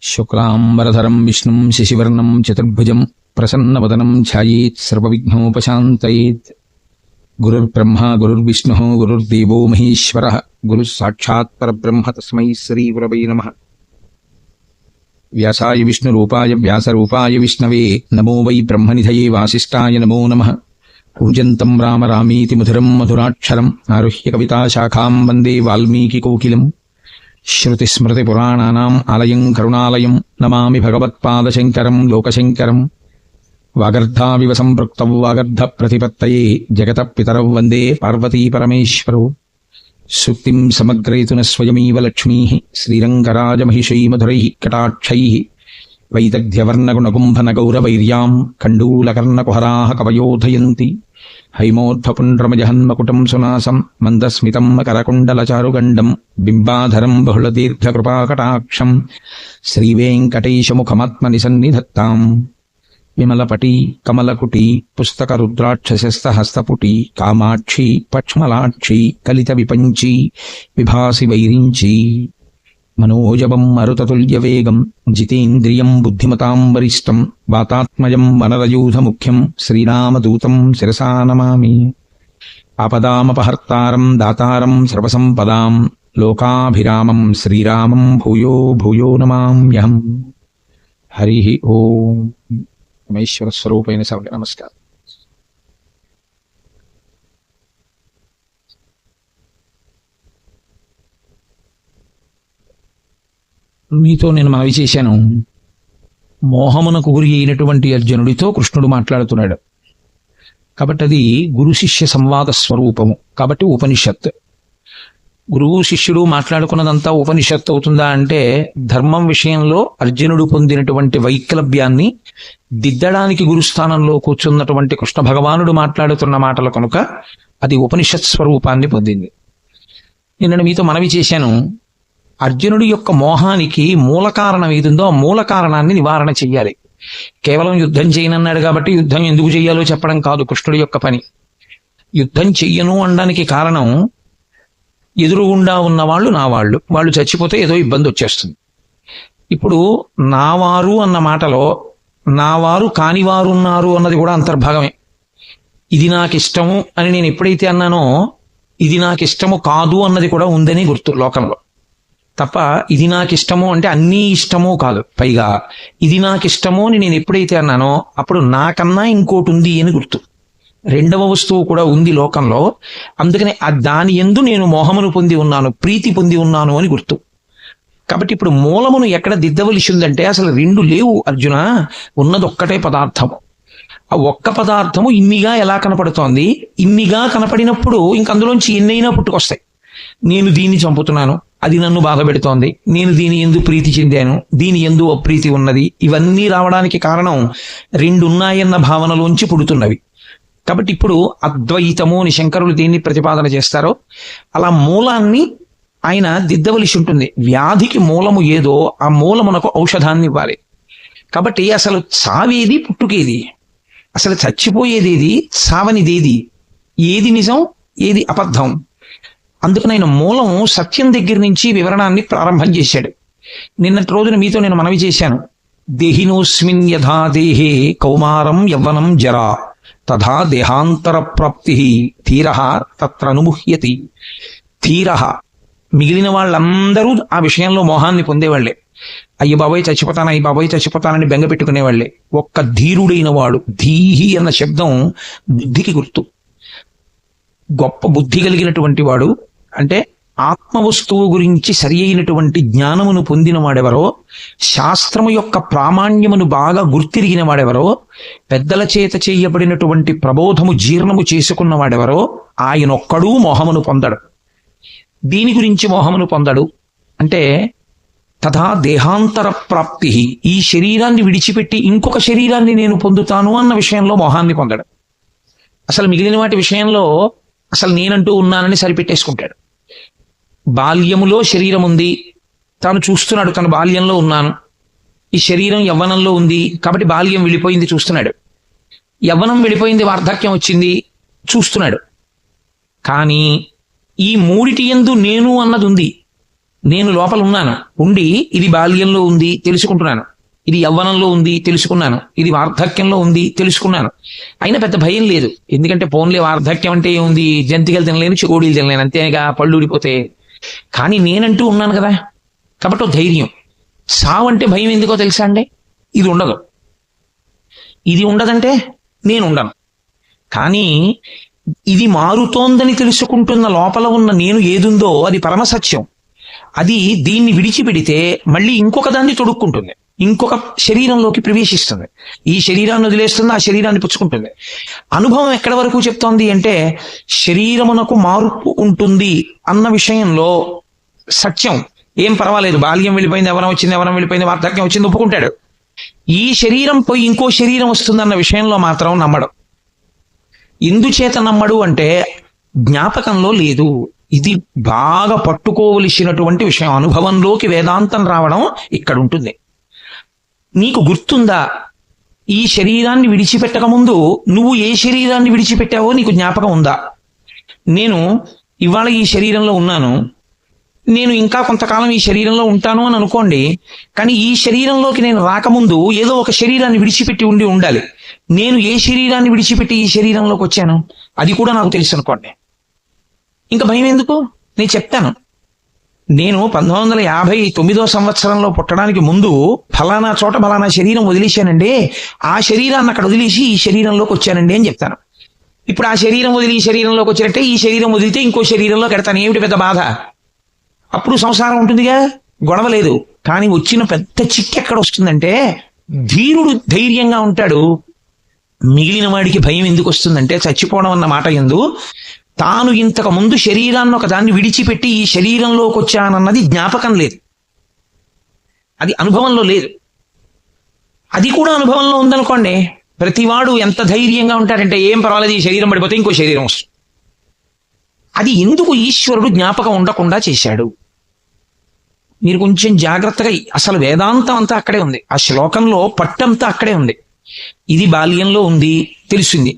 శుక్లాంబరధరం విష్ణుం శశివర్ణం చతుర్భుజం ప్రసన్నవదనం ఛాయేత్ సర్వవిఘ్నోపశాంతయేత్. గురుర్బ్రహ్మ గురుర్విష్ణుః గురుర్దేవో మహేశ్వరః గురుః సాక్షాత్ పరబ్రహ్మ తస్మై శ్రీ గురవై నమః. వ్యాసాయ విష్ణురూపాయ వ్యాసరూపాయ విష్ణవే నమో వై బ్రహ్మనిధయే వాసిష్ఠాయ నమో నమః. కూజంతం రామ రామీతి మధురం మధురాక్షరం ఆరుహ్య కవితాశాఖాం వందే వాల్మీకికోకిలం. శ్రుతిస్మృతిపురాణానాం ఆలయం కరుణాలయం నమామి భగవత్పాదశంకరం లోకశంకరం. వాగర్ధావివ సంపృక్తౌ వాగర్ధ ప్రతిపత్తయే జగతః పితరౌ వందే పార్వతీ పరమేశ్వరౌ. సుక్తిం సమగ్రయతున స్వయమేవ లక్ష్మీః శ్రీరంగరాజమహిషై మధురైః కటాక్షైః. వైదగ్ధ్యవర్ణగుణగుంభనగౌరవైర్యాం కండూలకర్ణకుహరాः కవయోధయంతి. హైమోర్ధ్వపుండ్రమజహన్మకుటం సునాసం మందస్మితం మకరకుండలచారుగండం బింబాధరం బహుళదీర్ఘకృపాకటాక్షం. శ్రీవేంకటేశముఖమాత్మని సన్నిధత్తాం. విమలపటి కమలకుటి పుస్తక రుద్రాక్షసహస్తపుటి కామాక్షి పక్ష్మలాక్షి కలిత విపంచి విభాసి వైరించి. మనోజవం మరుతతుల్యవేగం జితేంద్రియం బుద్ధిమతాం వరిష్టం వాతాత్మజం వనరయూధముఖ్యం శ్రీరామదూతం శిరసా నమామి. ఆపదామపహర్తారం దాతారం సర్వసంపదాం లోకాభిరామం శ్రీరామం భూయో భూయో నమామ్యహం. హరి ఓం. పరమేశ్వర స్వరూపైన సభకి నమస్కారం. మీతో నేను మనవి చేశాను, మోహమునకు గురి అయినటువంటి అర్జునుడితో కృష్ణుడు మాట్లాడుతున్నాడు కాబట్టి అది గురు శిష్య సంవాద స్వరూపము. కాబట్టి ఉపనిషత్. గురువు శిష్యుడు మాట్లాడుకున్నదంతా ఉపనిషత్తు అవుతుందా అంటే, ధర్మం విషయంలో అర్జునుడు పొందినటువంటి వైక్లభ్యాన్ని దిద్దడానికి గురుస్థానంలో కూర్చున్నటువంటి కృష్ణ భగవానుడు మాట్లాడుతున్న మాటలు కనుక అది ఉపనిషత్ స్వరూపాన్ని పొందింది. నేను మీతో మనవి చేశాను, అర్జునుడి యొక్క మోహానికి మూల కారణం ఏదుందో ఆ మూల కారణాన్ని నివారణ చెయ్యాలి. కేవలం యుద్ధం చేయనన్నాడు కాబట్టి యుద్ధం ఎందుకు చెయ్యాలో చెప్పడం కాదు కృష్ణుడి యొక్క పని. యుద్ధం చెయ్యను అనడానికి కారణం, ఎదురుగుండా ఉన్న వాళ్ళు నా వాళ్ళు, వాళ్ళు చచ్చిపోతే ఏదో ఇబ్బంది వచ్చేస్తుంది. ఇప్పుడు నావారు అన్న మాటలో నావారు కానివారు ఉన్నారు అన్నది కూడా అంతర్భాగమే. ఇది నాకు ఇష్టము అని నేను ఎప్పుడైతే అన్నానో, ఇది నాకు ఇష్టము కాదు అన్నది కూడా ఉందని గుర్తు లోకంలో. తప్ప ఇది నాకు ఇష్టము అంటే అన్నీ ఇష్టమో కాదు. పైగా ఇది నాకు ఇష్టము అని నేను ఎప్పుడైతే అన్నానో అప్పుడు నాకన్నా ఇంకోటి ఉంది అని గుర్తు. రెండవ వస్తువు కూడా ఉంది లోకంలో. అందుకని దాని యందు నేను మోహమును పొంది ఉన్నాను, ప్రీతి పొంది ఉన్నాను అని గుర్తు. కాబట్టి ఇప్పుడు మూలమును ఎక్కడ దిద్దవలసి ఉందంటే, అసలు రెండు లేవు అర్జున, ఉన్నది ఒక్కటే పదార్థము. ఆ ఒక్క పదార్థము ఇన్నిగా ఎలా కనపడుతోంది? ఇన్నిగా కనపడినప్పుడు ఇంక అందులోంచి ఎన్నైనా పుట్టుకొస్తాయి. నేను దీన్ని చంపుతున్నాను, అది నన్ను బాధ పెడుతోంది, నేను దీని ఎందు ప్రీతి చెందాను, దీని ఎందు అప్రీతి ఉన్నది. ఇవన్నీ రావడానికి కారణం రెండున్నాయన్న భావనలోంచి పుడుతున్నవి. కాబట్టి ఇప్పుడు అద్వైతము అని శంకరులు దీన్ని ప్రతిపాదన చేస్తారో అలా మూలాన్ని ఆయన దిద్దవలసి ఉంటుంది. వ్యాధికి మూలము ఏదో ఆ మూలమునకు ఔషధాన్ని ఇవ్వాలి. కాబట్టి అసలు చావేది పుట్టుకేది, అసలు చచ్చిపోయేదేది చావనిదేది, ఏది నిజం ఏది అబద్ధం. అందుకని ఆయన మూలం సత్యం దగ్గర నుంచి వివరణాన్ని ప్రారంభం చేశాడు. నిన్నటి రోజున మీతో నేను మనవి చేశాను, దేహినోస్మిన్ యథా దేహే కౌమారం యవ్వనం జరా తథా దేహాంతర ప్రాప్తి ధీర తత్రనుముహ్యతి. ధీర, మిగిలిన వాళ్ళందరూ ఆ విషయంలో మోహాన్ని పొందేవాళ్లే. అయ్య బాబాయ్ చచ్చిపోతాను, అయ్య బాబాయ్ చచ్చిపోతానని బెంగ పెట్టుకునేవాళ్లే. ఒక్క ధీరుడైన వాడు, ధీహి అన్న శబ్దం బుద్ధికి గుర్తు. గొప్ప బుద్ధి కలిగినటువంటి వాడు అంటే ఆత్మవస్తువు గురించి సరి అయినటువంటి జ్ఞానమును పొందిన వాడెవరో, శాస్త్రము యొక్క ప్రామాణ్యమును బాగా గుర్తిరిగిన వాడెవరో, పెద్దల చేత చేయబడినటువంటి ప్రబోధము జీర్ణము చేసుకున్న వాడెవరో ఆయనొక్కడూ మోహమును పొందడు. దీని గురించి మోహమును పొందడు అంటే, తథా దేహాంతర ప్రాప్తి, ఈ శరీరాన్ని విడిచిపెట్టి ఇంకొక శరీరాన్ని నేను పొందుతాను అన్న విషయంలో మోహాన్ని పొందడు. అసలు మిగిలిన వాటి విషయంలో అసలు నేనంటూ ఉన్నానని సరిపెట్టేసుకుంటాడు. బాల్యములో శరీరం ఉంది, తాను చూస్తున్నాడు తన బాల్యంలో ఉన్నాను. ఈ శరీరం యవ్వనంలో ఉంది కాబట్టి బాల్యం వెళ్ళిపోయింది చూస్తున్నాడు. యవ్వనం వెళ్ళిపోయింది, వార్ధక్యం వచ్చింది చూస్తున్నాడు. కానీ ఈ మూడిటి యందు నేను అన్నది ఉంది. నేను లోపల ఉన్నాను, ఉండి ఇది బాల్యంలో ఉంది తెలుసుకుంటున్నాను, ఇది యవ్వనంలో ఉంది తెలుసుకున్నాను, ఇది వార్ధక్యంలో ఉంది తెలుసుకున్నాను. అయినా పెద్ద భయం లేదు, ఎందుకంటే పోన్లే వార్ధక్యం అంటే ఏముంది, జంతికలు తినలేను, చెకోడీలు తినలేను, అంతేగా పళ్ళు ఊడిపోతే. కానీ నేనంటూ ఉన్నాను కదా, కాబట్టి ఓ ధైర్యం. సావు అంటే భయం ఎందుకో తెలుసా అండి? ఇది ఉండదు, ఇది ఉండదంటే నేను ఉండను. కానీ ఇది మారుతోందని తెలుసుకుంటున్న లోపల ఉన్న నేను ఏదుందో అది పరమసత్యం. అది దీన్ని విడిచిపెడితే మళ్ళీ ఇంకొక దాన్ని తొడుక్కుంటుంది, ఇంకొక శరీరంలోకి ప్రవేశిస్తుంది, ఈ శరీరాన్ని వదిలేస్తుంది, ఆ శరీరాన్ని పుచ్చుకుంటుంది. అనుభవం ఎక్కడి వరకు చెప్తోంది అంటే శరీరమునకు మార్పు ఉంటుంది అన్న విషయంలో సత్యం. ఏం పర్వాలేదు, బాల్యం వెళ్ళిపోయింది, ఎవరం వచ్చింది, ఎవరం వెళ్ళిపోయింది, వార్ధక్యం వచ్చింది ఒప్పుకుంటాడు. ఈ శరీరం పోయి ఇంకో శరీరం వస్తుందన్న విషయంలో మాత్రం నమ్మడు. ఎందుచేత నమ్మడు అంటే జ్ఞాపకంలో లేదు. ఇది బాగా పట్టుకోవలసినటువంటి విషయం. అనుభవంలోకి వేదాంతం రావడం ఇక్కడ ఉంటుంది. నీకు గుర్తుందా, ఈ శరీరాన్ని విడిచిపెట్టక ముందు నువ్వు ఏ శరీరాన్ని విడిచిపెట్టావో నీకు జ్ఞాపకం ఉందా? నేను ఇవాళ ఈ శరీరంలో ఉన్నాను, నేను ఇంకా కొంతకాలం ఈ శరీరంలో ఉంటాను అని అనుకోండి. కానీ ఈ శరీరంలోకి నేను రాకముందు ఏదో ఒక శరీరాన్ని విడిచిపెట్టి ఉండాలి. నేను ఏ శరీరాన్ని విడిచిపెట్టి ఈ శరీరంలోకి వచ్చాను అది కూడా నాకు తెలుసు అనుకోండి. ఇంకా భయం ఎందుకు? నేను చెప్తాను. నేను 1959 సంవత్సరంలో పుట్టడానికి ముందు ఫలానా చోట ఫలానా శరీరం వదిలేశానండి, ఆ శరీరాన్ని అక్కడ వదిలేసి ఈ శరీరంలోకి వచ్చానండి అని చెప్తాను. ఇప్పుడు ఆ శరీరం వదిలి ఈ శరీరంలోకి వచ్చినట్టే ఈ శరీరం వదిలితే ఇంకో శరీరంలోకి ఎడతాను. ఏమిటి పెద్ద బాధ? అప్పుడు సంసారం ఉంటుందిగా, గొడవ లేదు. కానీ వచ్చిన పెద్ద చిక్కు ఎక్కడ వస్తుందంటే ధీరుడు ధైర్యంగా ఉంటాడు, మిగిలిన వాడికి భయం ఎందుకు వస్తుందంటే చచ్చిపోవడం అన్న మాట యందు తాను ఇంతకు ముందు శరీరాన్ని ఒక దాన్ని విడిచిపెట్టి ఈ శరీరంలోకి వచ్చానన్నది జ్ఞాపకం లేదు, అది అనుభవంలో లేదు. అది కూడా అనుభవంలో ఉందనుకోండి, ప్రతివాడు ఎంత ధైర్యంగా ఉంటాడంటే ఏం పర్వాలేదు, ఈ శరీరం పడిపోతే ఇంకో శరీరం వస్తుంది. అది ఎందుకు ఈశ్వరుడు జ్ఞాపకం ఉండకుండా చేశాడు? మీరు కొంచెం జాగ్రత్తగా, అసలు వేదాంతం అంతా అక్కడే ఉంది, ఆ శ్లోకంలో పట్టంతా అక్కడే ఉంది. ఇది బాల్యంలో ఉంది తెలిసింది,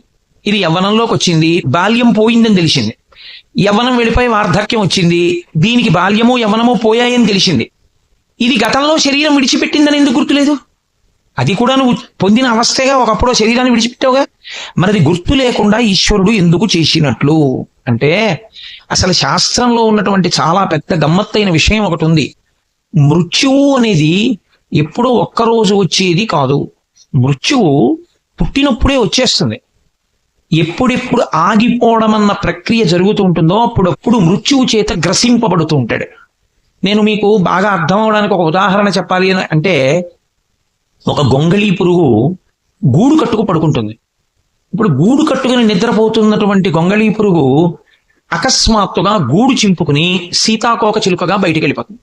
ఇది యవ్వనంలోకి వచ్చింది, బాల్యం పోయిందని తెలిసింది, యవ్వనం వెళ్ళిపోయి వార్ధక్యం వచ్చింది, దీనికి బాల్యమో యవ్వనమో పోయాయని తెలిసింది. ఇది గతంలో శరీరం విడిచిపెట్టిందని ఎందుకు గుర్తులేదు? అది కూడా నువ్వు పొందిన అవస్థగా, ఒకప్పుడు శరీరాన్ని విడిచిపెట్టావుగా. మనది గుర్తు లేకుండా ఈశ్వరుడు ఎందుకు చేసినట్లు అంటే అసలు శాస్త్రంలో ఉన్నటువంటి చాలా పెద్ద గమ్మత్తైన విషయం ఒకటి ఉంది. మృత్యువు అనేది ఎప్పుడో ఒక్కరోజు వచ్చేది కాదు. మృత్యువు పుట్టినప్పుడే వచ్చేస్తుంది. ఎప్పుడెప్పుడు ఆగిపోవడం అన్న ప్రక్రియ జరుగుతూ ఉంటుందో అప్పుడప్పుడు మృత్యువు చేత గ్రసింపబడుతూ ఉంటాడు. నేను మీకు బాగా అర్థం అవడానికి ఒక ఉదాహరణ చెప్పాలి అంటే, ఒక గొంగళీ పురుగు గూడు కట్టుకు పడుకుంటుంది. ఇప్పుడు గూడు కట్టుకుని నిద్రపోతున్నటువంటి గొంగళీ పురుగు అకస్మాత్తుగా గూడు చింపుకుని సీతాకోక చిలుకగా బయటికి వెళ్ళిపోతుంది.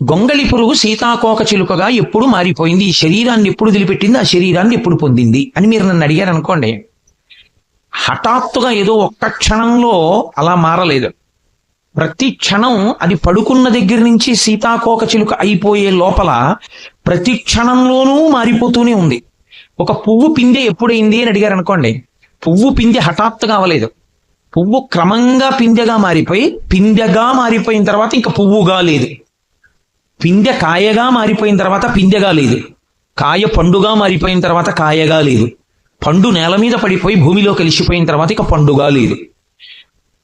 గొంగళి పురుగు సీతాకోక చిలుకగా ఎప్పుడు మారిపోయింది, ఈ శరీరాన్ని ఎప్పుడు వదిలిపెట్టింది, ఆ శరీరాన్ని ఎప్పుడు పొందింది అని మీరు నన్ను అడిగారు అనుకోండి, హఠాత్తుగా ఏదో ఒక్క క్షణంలో అలా మారలేదు. ప్రతి క్షణం అది పడుకున్న దగ్గర నుంచి సీతాకోక చిలుక అయిపోయే లోపల ప్రతి క్షణంలోనూ మారిపోతూనే ఉంది. ఒక పువ్వు పిందె ఎప్పుడైంది అని అడిగారు అనుకోండి, పువ్వు పిందె హఠాత్తుగా అవ్వలేదు. పువ్వు క్రమంగా పిందెగా మారిపోయి, పిందెగా మారిపోయిన తర్వాత ఇంకా పువ్వుగా లేదు. పిందె కాయగా మారిపోయిన తర్వాత పిందెగా లేదు. కాయ పండుగా మారిపోయిన తర్వాత కాయగా లేదు. పండు నేల మీద పడిపోయి భూమిలో కలిసిపోయిన తర్వాత ఇక పండుగా లేదు.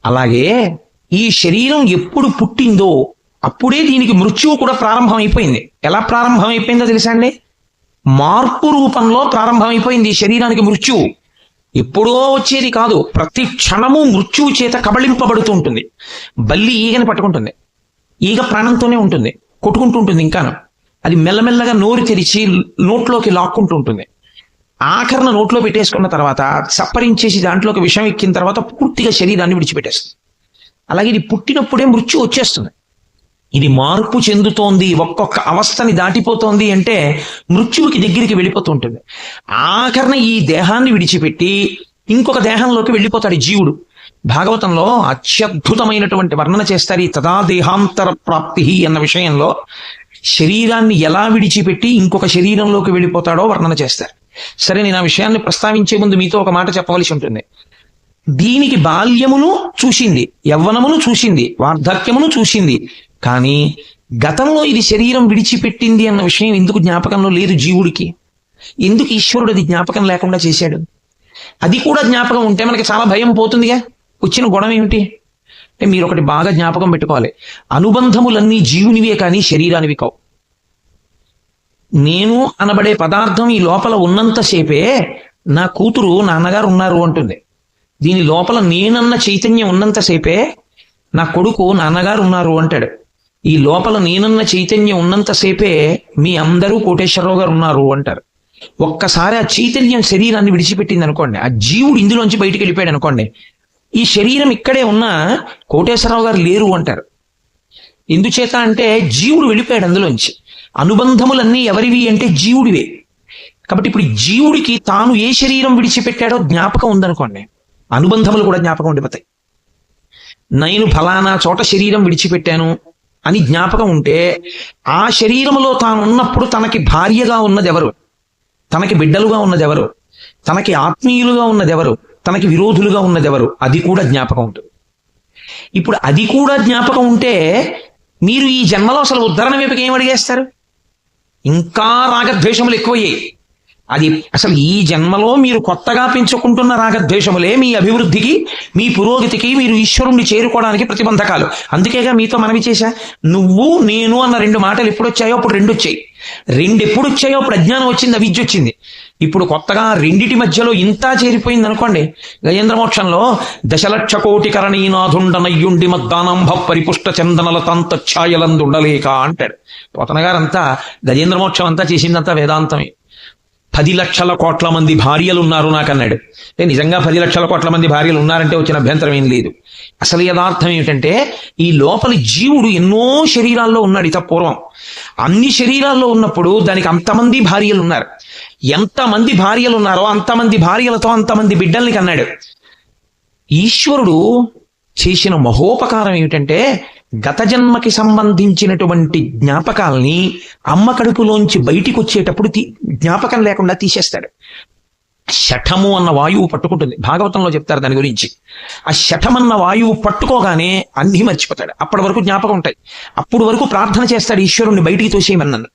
అలాగే ఈ శరీరం ఎప్పుడు పుట్టిందో అప్పుడే దీనికి మృత్యువు కూడా ప్రారంభం అయిపోయింది. ఎలా ప్రారంభం అయిపోయిందో తెలుసా అండి? మార్పు రూపంలో ప్రారంభమైపోయింది ఈ శరీరానికి మృత్యువు. ఎప్పుడో వచ్చేది కాదు, ప్రతి క్షణము మృత్యువు చేత కబళింపబడుతూ ఉంటుంది. బల్లి ఈగని పట్టుకుంటుంది, ఈగ ప్రాణంతోనే ఉంటుంది, కొట్టుకుంటూ ఉంటుంది. ఇంకాను అది మెల్లమెల్లగా నోరు తెరిచి నోట్లోకి లాక్కుంటూ ఉంటుంది. ఆఖరణ నోట్లో పెట్టేసుకున్న తర్వాత సప్పరించేసి దాంట్లోకి విషం ఎక్కిన తర్వాత పూర్తిగా శరీరాన్ని విడిచిపెట్టేస్తుంది. అలాగే ఇది పుట్టినప్పుడే మృత్యు వచ్చేస్తుంది. ఇది మార్పు చెందుతోంది, ఒక్కొక్క అవస్థని దాటిపోతోంది అంటే మృత్యువుకి దగ్గరికి వెళ్ళిపోతూ ఉంటుంది. ఆఖరణ ఈ దేహాన్ని విడిచిపెట్టి ఇంకొక దేహంలోకి వెళ్ళిపోతాడు జీవుడు. భాగవతంలో అత్యద్భుతమైనటువంటి వర్ణన చేస్తారు ఈ తదా దేహాంతర ప్రాప్తి అన్న విషయంలో. శరీరాన్ని ఎలా విడిచిపెట్టి ఇంకొక శరీరంలోకి వెళ్ళిపోతాడో వర్ణన చేస్తారు. సరే, నేను ఆ విషయాన్ని ప్రస్తావించే ముందు మీతో ఒక మాట చెప్పవలసి ఉంటుంది. దీనికి బాల్యమును చూసింది, యవ్వనమును చూసింది, వార్ధక్యమును చూసింది, కానీ గతంలో ఇది శరీరం విడిచిపెట్టింది అన్న విషయం ఎందుకు జ్ఞాపకంలో లేదు జీవుడికి? ఎందుకు ఈశ్వరుడు అది జ్ఞాపకం లేకుండా చేశాడు? అది కూడా జ్ఞాపకం ఉంటే మనకి చాలా భయం పోతుందిగా. వచ్చిన గొడవ ఏమిటి అంటే, మీరు ఒకటి బాగా జ్ఞాపకం పెట్టుకోవాలి, అనుబంధములన్నీ జీవునివే కానీ శరీరానివి కావు. నేను అనబడే పదార్థం ఈ లోపల ఉన్నంతసేపే నా కూతురు నాన్నగారు ఉన్నారు అంటుంది. దీని లోపల నేనన్న చైతన్యం ఉన్నంతసేపే నా కొడుకు నాన్నగారు ఉన్నారు అంటాడు. ఈ లోపల నేనన్న చైతన్యం ఉన్నంతసేపే మీ అందరూ కోటేశ్వరరావు గారు ఉన్నారు అంటారు. ఒక్కసారి ఆ చైతన్యం శరీరాన్ని విడిచిపెట్టింది అనుకోండి, ఆ జీవుడు ఇందులోంచి బయటికి వెళ్ళిపోయాడు అనుకోండి, ఈ శరీరం ఇక్కడే ఉన్నా కోటేశ్వరరావు గారు లేరు అంటారు. ఎందుచేత అంటే జీవుడు వెళ్ళిపోయాడు అందులోంచి. అనుబంధములన్నీ ఎవరివి అంటే జీవుడివే. కాబట్టి ఇప్పుడు జీవుడికి తాను ఏ శరీరం విడిచిపెట్టాడో జ్ఞాపకం ఉందనుకోండి, అనుబంధములు కూడా జ్ఞాపకం ఉండిపోతాయి. నేను ఫలానా చోట శరీరం విడిచిపెట్టాను అని జ్ఞాపకం ఉంటే, ఆ శరీరంలో తాను ఉన్నప్పుడు తనకి భార్యగా ఉన్నదెవరు, తనకి బిడ్డలుగా ఉన్నదెవరు, తనకి ఆత్మీయులుగా ఉన్నదెవరు, తనకి విరోధులుగా ఉన్నదెవరు, అది కూడా జ్ఞాపకం ఉంటుంది. ఇప్పుడు అది కూడా జ్ఞాపకం ఉంటే మీరు ఈ జన్మలో అసలు ఉద్ధరణ వైపుకి ఏం అడిగేస్తారు? ఇంకా రాగద్వేషములు ఎక్కువయ్యాయి. అది అసలు ఈ జన్మలో మీరు కొత్తగా పెంచుకుంటున్న రాగద్వేషములే మీ అభివృద్ధికి, మీ పురోగతికి, మీరు ఈశ్వరుణ్ణి చేరుకోవడానికి ప్రతిబంధకాలు. అందుకేగా మీతో మనవి చేశా, నువ్వు నేను అన్న 2 మాటలు ఎప్పుడొచ్చాయో అప్పుడు 2 వచ్చాయి. 2 ఎప్పుడు వచ్చాయో అప్పుడు అజ్ఞానం వచ్చింది, అవిద్య వచ్చింది. ఇప్పుడు కొత్తగా రెండిటి మధ్యలో ఇంత చేరిపోయింది అనుకోండి. గజేంద్ర మోక్షంలో దశలక్ష కోటి కరణీనాథుండనయ్యుండి మద్దానంభ పరిపుష్ట చందనల తంతఛాయలందుండలేక అంటాడు. పోతన గారంతా గజేంద్ర మోక్షం అంతా చేసిందంతా వేదాంతమే. 10 లక్షల కోట్ల మంది భార్యలు ఉన్నారు నాకన్నాడు. అంటే నిజంగా 10 లక్షల కోట్ల మంది భార్యలు ఉన్నారంటే వచ్చిన అభ్యంతరం ఏం లేదు. అసలు యథార్థం ఏమిటంటే, ఈ లోపలి జీవుడు ఎన్నో శరీరాల్లో ఉన్నాడు. ఇత పూర్వం అన్ని శరీరాల్లో ఉన్నప్పుడు దానికి అంతమంది భార్యలు ఉన్నారు. ఎంతమంది భార్యలు ఉన్నారో అంతమంది భార్యలతో అంతమంది బిడ్డల్ని కన్నాడు. ఈశ్వరుడు చేసిన మహోపకారం ఏమిటంటే, గత జన్మకి సంబంధించినటువంటి జ్ఞాపకాల్ని అమ్మ కడుపులోంచి బయటికి వచ్చేటప్పుడు జ్ఞాపకం లేకుండా తీసేస్తాడు. శఠము అన్న వాయువు పట్టుకుంటుంది, భాగవతంలో చెప్తారు దాని గురించి. ఆ శఠమన్న వాయువు పట్టుకోగానే అన్నీ మర్చిపోతాడు. అప్పటి వరకు జ్ఞాపకం ఉంటాయి. అప్పుడు వరకు ప్రార్థన చేస్తాడు ఈశ్వరుణ్ణి బయటికి తోసేయమన్నాను.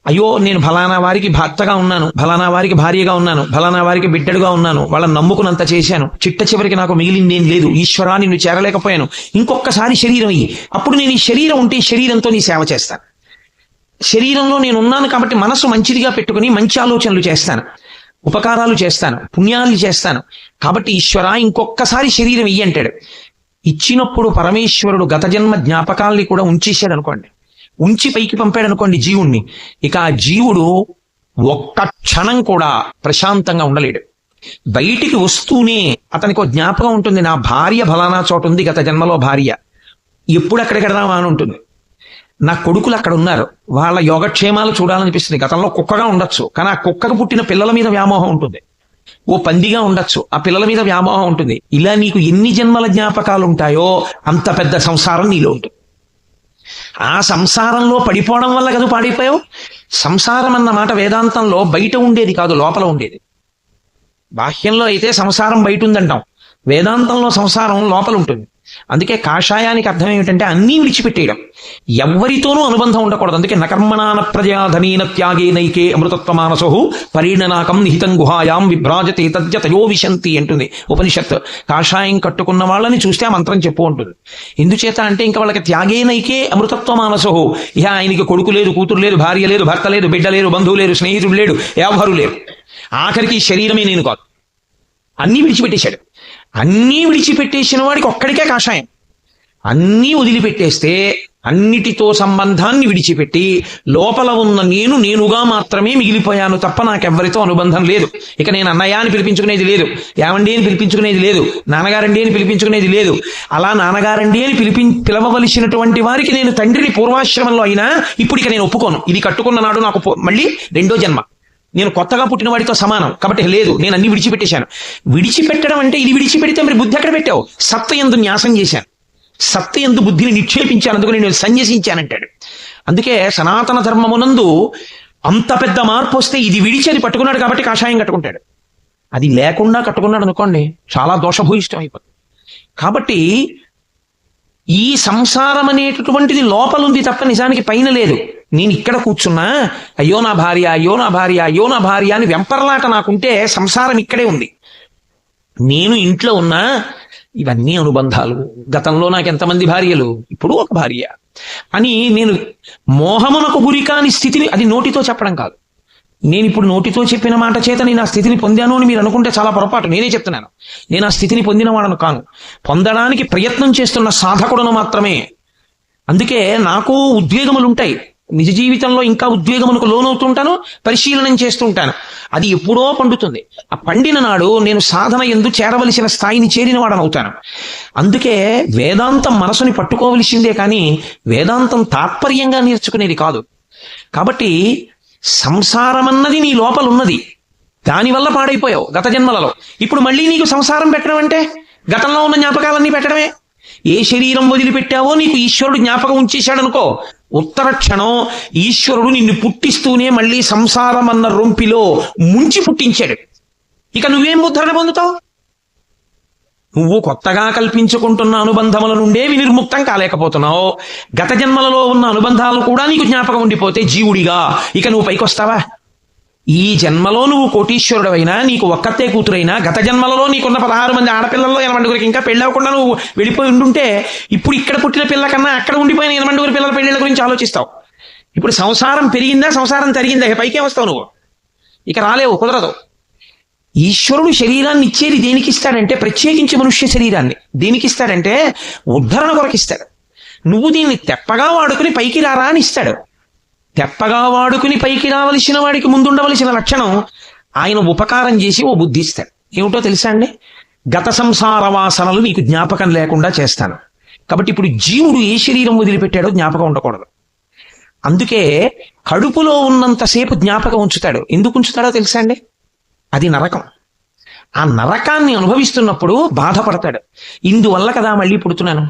అయ్యో నేను ఫలానా వారికి భర్తగా ఉన్నాను, ఫలానా వారికి భార్యగా ఉన్నాను, ఫలానా వారికి బిడ్డడుగా ఉన్నాను, వాళ్ళని నమ్ముకున్నంత చేశాను, చిట్ట చివరికి నాకు మిగిలిందేం లేదు, ఈశ్వరా నిన్ను చేరలేకపోయాను, ఇంకొకసారి శరీరం అయ్యి, అప్పుడు నేను ఈ శరీరం ఉంటే ఈ శరీరంతో నీ సేవ చేస్తాను. శరీరంలో నేను ఉన్నాను కాబట్టి మనసు మంచిదిగా పెట్టుకుని మంచి ఆలోచనలు చేస్తాను, ఉపకారాలు చేస్తాను, పుణ్యాలు చేస్తాను. కాబట్టి ఈశ్వరా ఇంకొకసారి శరీరం ఇయ్యి అంటాడు. ఇచ్చినప్పుడు పరమేశ్వరుడు గత జన్మ జ్ఞాపకాల్ని కూడా ఉంచేశాడు అనుకోండి, ఉంచి పైకి పంపాడు అనుకోండి జీవుణ్ణి. ఇక ఆ జీవుడు ఒక్క క్షణం కూడా ప్రశాంతంగా ఉండలేడు. బయటికి వస్తూనే అతనికి ఒక జ్ఞాపకం ఉంటుంది, నా భార్య ఫలానా చోట ఉంది, గత జన్మలో భార్య, ఎప్పుడు అక్కడికి వెడదామా అని ఉంటుంది. నా కొడుకులు అక్కడ ఉన్నారు, వాళ్ళ యోగక్షేమాలు చూడాలనిపిస్తుంది. గతంలో కుక్కగా ఉండొచ్చు, కానీ ఆ కుక్కకు పుట్టిన పిల్లల మీద వ్యామోహం ఉంటుంది. ఓ పందిగా ఉండొచ్చు, ఆ పిల్లల మీద వ్యామోహం ఉంటుంది. ఇలా నీకు ఎన్ని జన్మల జ్ఞాపకాలు ఉంటాయో అంత పెద్ద సంసారం నీలో ఉంటుంది. ఆ సంసారంలో పడిపోవడం వల్ల కదా పాడిపోయావు. సంసారం అన్న మాట వేదాంతంలో బయట ఉండేది కాదు, లోపల ఉండేది. బాహ్యంలో అయితే సంసారం బయట ఉందంటాం, వేదాంతంలో సంసారం లోపల ఉంటుంది. అందుకే కాషాయానికి అర్థం ఏమిటంటే అన్నీ విడిచిపెట్టేయడం, ఎవ్వరితోనూ అనుబంధం ఉండకూడదు. అందుకే నకర్మణాన ప్రజాధనీన త్యాగే నైకే అమృతత్వమానసో పరిణనాకం నిహితం గుహాయాం విభ్రాజతే తద్యతయో విశంతి అంటుంది ఉపనిషత్. కాషాయం కట్టుకున్న వాళ్ళని చూస్తే ఆ మంత్రం చెప్పు ఉంటుంది. ఎందుచేత అంటే ఇంకా వాళ్ళకి త్యాగే నైకే అమృతత్వమానసో, ఇహ ఆయనకి కొడుకు లేదు, కూతురు లేదు, భార్య లేదు, భర్త లేదు, బిడ్డ లేరు, బంధువు లేరు, స్నేహితుడు లేడు, ఎవరు లేరు, ఆఖరికి శరీరమే నేను కాదు, అన్నీ విడిచిపెట్టేశాడు. అన్నీ విడిచిపెట్టేసిన వాడికి ఒక్కడికే కాషాయం. అన్నీ వదిలిపెట్టేస్తే అన్నిటితో సంబంధాన్ని విడిచిపెట్టి లోపల ఉన్న నేనుగా మాత్రమే మిగిలిపోయాను తప్ప నాకెవ్వరితో అనుబంధం లేదు. ఇక నేను అన్నయ్య అని పిలిపించుకునేది లేదు, ఏమండి అని పిలిపించుకునేది లేదు, నాన్నగారండి అని పిలిపించుకునేది లేదు. అలా నాన్నగారండి అని పిలవవలసినటువంటి వారికి నేను తండ్రిని పూర్వాశ్రమంలో అయినా ఇప్పుడు ఇక నేను ఒప్పుకోను. ఇది కట్టుకున్న నాడు నాకు మళ్ళీ 2వ జన్మ, నేను కొత్తగా పుట్టిన వాడితో సమానం కాబట్టి లేదు, నేను అన్ని విడిచిపెట్టేశాను. విడిచిపెట్టడం అంటే ఇది విడిచిపెడితే మరి బుద్ధి ఎక్కడ పెట్టావు? సత్త యందు న్యాసం చేశాను, సత్త యందు బుద్ధిని నిక్షేపించాను, అందుకు నేను సన్యసించానంటాడు. అందుకే సనాతన ధర్మమునందు అంత పెద్ద మార్పు వస్తే ఇది విడిచి అది పట్టుకున్నాడు కాబట్టి కాషాయం కట్టుకుంటాడు. అది లేకుండా కట్టుకున్నాడు అనుకోండి చాలా దోషభూయిష్టం అయిపోతుంది. కాబట్టి ఈ సంసారం అనేటటువంటిది లోపలుంది తప్ప నిజానికి పైన లేదు. నేను ఇక్కడ కూర్చున్నా, అయ్యో నా భార్య, అయ్యో నా భార్య, అయ్యో నా భార్య అని వెంపర్లాట నాకుంటే సంసారం ఇక్కడే ఉంది. నేను ఇంట్లో ఉన్నా, ఇవన్నీ అనుబంధాలు. గతంలో నాకు ఎంతమంది భార్యలు, ఇప్పుడు ఒక భార్య అని నేను మోహమునకు గురికాని స్థితిని, అది నోటితో చెప్పడం కాదు. నేను ఇప్పుడు నోటితో చెప్పిన మాట చేత నేను ఆ స్థితిని పొందాను అని మీరు అనుకుంటే చాలా పొరపాటు. నేనే చెప్తున్నాను, నేను ఆ స్థితిని పొందిన వాడను కాను, పొందడానికి ప్రయత్నం చేస్తున్న సాధకుడను మాత్రమే. అందుకే నాకు ఉద్వేగములు ఉంటాయి, నిజ జీవితంలో ఇంకా ఉద్వేగములకు లోనవుతుంటాను, పరిశీలనం చేస్తుంటాను. అది ఎప్పుడో పండుతుంది. ఆ పండిన నాడు నేను సాధన యందు చేరవలసిన స్థాయిని చేరిన వాడనవుతాను. అందుకే వేదాంతం మనసుని పట్టుకోవలసిందే కానీ వేదాంతం తాత్పర్యంగా నేర్చుకునేది కాదు. కాబట్టి సంసారం అన్నది నీ లోపల ఉన్నది, దానివల్ల పాడైపోయావు గత జన్మలలో. ఇప్పుడు మళ్ళీ నీకు సంసారం పెట్టడం అంటే గతంలో ఉన్న జ్ఞాపకాలన్నీ పెట్టడమే. ఏ శరీరం వదిలిపెట్టావో నీకు ఈశ్వరుడు జ్ఞాపకం ఉంచేశాడనుకో, ఉత్తర క్షణం ఈశ్వరుడు నిన్ను పుట్టిస్తూనే మళ్ళీ సంసారం అన్న రొంపిలో ముంచి పుట్టించాడు. ఇక నువ్వేం ఉద్ధరణ పొందుతావు? నువ్వు కొత్తగా కల్పించుకుంటున్న అనుబంధముల నుండే వినిర్ముక్తం కాలేకపోతున్నావు. గత జన్మలలో ఉన్న అనుబంధాలు కూడా నీకు జ్ఞాపకం ఉండిపోతే జీవుడిగా ఇక నువ్వు పైకొస్తావా? ఈ జన్మలో నువ్వు కోటీశ్వరుడవైనా, నీకు ఒక్కతే కూతురైనా, గత జన్మలలో నీకున్న 16 మంది ఆడపిల్లల్లో 80 ఇంకా పెళ్లి అవ్వకుండా నువ్వు వెళ్ళిపోయి ఉండుంటే ఇప్పుడు ఇక్కడ పుట్టిన పిల్ల కన్నా అక్కడ ఉండిపోయిన 80 పిల్లల పెళ్లిళ్ళ గురించి ఆలోచిస్తావు. ఇప్పుడు సంసారం పెరిగిందా, సంసారం తరిగిందా, పైకే వస్తావు నువ్వు. ఇక రాలేవు, కుదరదు. ఈశ్వరుడు శరీరాన్ని ఇచ్చేది దేనికి ఇస్తాడంటే, ప్రత్యేకించి మనుష్య శరీరాన్ని దేనికి ఇస్తాడంటే ఉద్ధరణ కొరకు ఇస్తాడు. నువ్వు దీన్ని తెప్పగా వాడుకుని పైకి రారా అని ఇస్తాడు. తెప్పగా వాడుకుని పైకి రావలసిన వాడికి ముందుండవలసిన లక్షణం ఆయన ఉపకారం చేసి ఓ బుద్ధి ఇస్తాడు. ఏమిటో తెలుసా అండి? గత సంసార వాసనలు నీకు జ్ఞాపకం లేకుండా చేస్తాను. కాబట్టి ఇప్పుడు జీవుడు ఏ శరీరం వదిలిపెట్టాడో జ్ఞాపకం ఉండకూడదు. అందుకే కడుపులో ఉన్నంతసేపు జ్ఞాపకం ఉంచుతాడు. ఎందుకు ఉంచుతాడో తెలుసా అండి? అది నరకం. ఆ నరకాన్ని అనుభవిస్తున్నప్పుడు బాధపడతాడు. ఇందువల్ల కదా మళ్ళీ పుడుతున్నాను.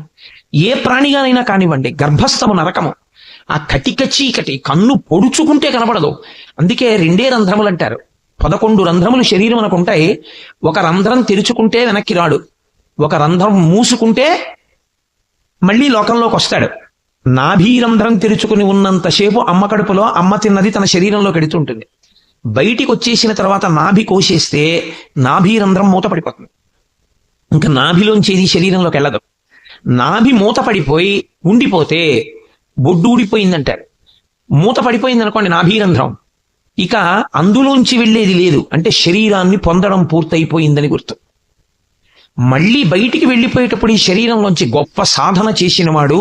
ఏ ప్రాణిగానైనా కానివ్వండి, గర్భస్థము నరకము. ఆ కటిక చీకటి కన్ను పొడుచుకుంటే కనబడదు. అందుకే 2 రంధ్రములు అంటారు. 11 రంధ్రములు శరీరం మనకు ఉంటాయి. ఒక రంధ్రం తెరుచుకుంటే వెనక్కి రాడు, ఒక రంధ్రం మూసుకుంటే మళ్ళీ లోకంలోకి వస్తాడు. నాభీరంధ్రం తెరుచుకుని ఉన్నంతసేపు అమ్మ కడుపులో అమ్మ తిన్నది తన శరీరంలోకి ఎడుతుంటుంది. బయటికి వచ్చేసిన తర్వాత నాభి కోసేస్తే నాభీరంధ్రం మూత పడిపోతుంది. ఇంకా నాభిలోంచి ఏది శరీరంలోకి వెళ్ళదు. నాభి మూత పడిపోయి ఉండిపోతే బొడ్డు ఊడిపోయిందంటారు. మూత పడిపోయింది అనుకోండి నాభీరంధ్రం, ఇక అందులోంచి వెళ్ళేది లేదు, అంటే శరీరాన్ని పొందడం పూర్తయిపోయిందని గుర్తు. మళ్ళీ బయటికి వెళ్ళిపోయేటప్పుడు ఈ శరీరంలోంచి గొప్ప సాధన చేసిన వాడు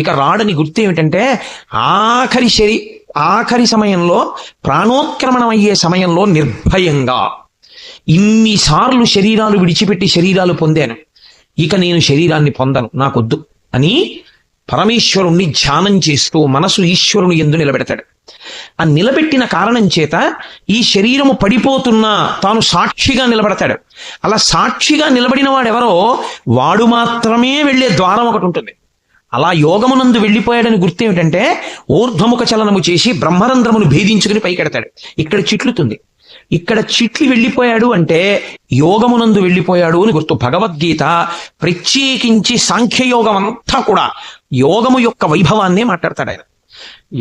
ఇక రాడని గుర్తు. ఏమిటంటే ఆఖరి సమయంలో, ప్రాణోత్క్రమణం అయ్యే సమయంలో నిర్భయంగా ఇన్నిసార్లు శరీరాలు విడిచిపెట్టి శరీరాలు పొందాను, ఇక నేను శరీరాన్ని పొందను, నాకొద్దు అని పరమేశ్వరుణ్ణి ధ్యానం చేస్తూ మనసు ఈశ్వరుని యందు నిలబెడతాడు. ఆ నిలబెట్టిన కారణం చేత ఈ శరీరము పడిపోతున్నా తాను సాక్షిగా నిలబడతాడు. అలా సాక్షిగా నిలబడిన వాడెవరో వాడు మాత్రమే వెళ్లే ద్వారం ఒకటి ఉంటుంది. అలా యోగమునందు వెళ్ళిపోయాడని గుర్తేమిటంటే ఊర్ధ్వముఖ చలనము చేసి బ్రహ్మరంధ్రమును భేదించుకుని పైకెడతాడు. ఇక్కడ చిట్లుతుంది. ఇక్కడ చిట్లి వెళ్ళిపోయాడు అంటే యోగమునందు వెళ్ళిపోయాడు అని గుర్తు. భగవద్గీత ప్రత్యేకించి సాంఖ్యయోగం అంతా కూడా యోగము యొక్క వైభవాన్నే మాట్లాడతాడు ఆయన.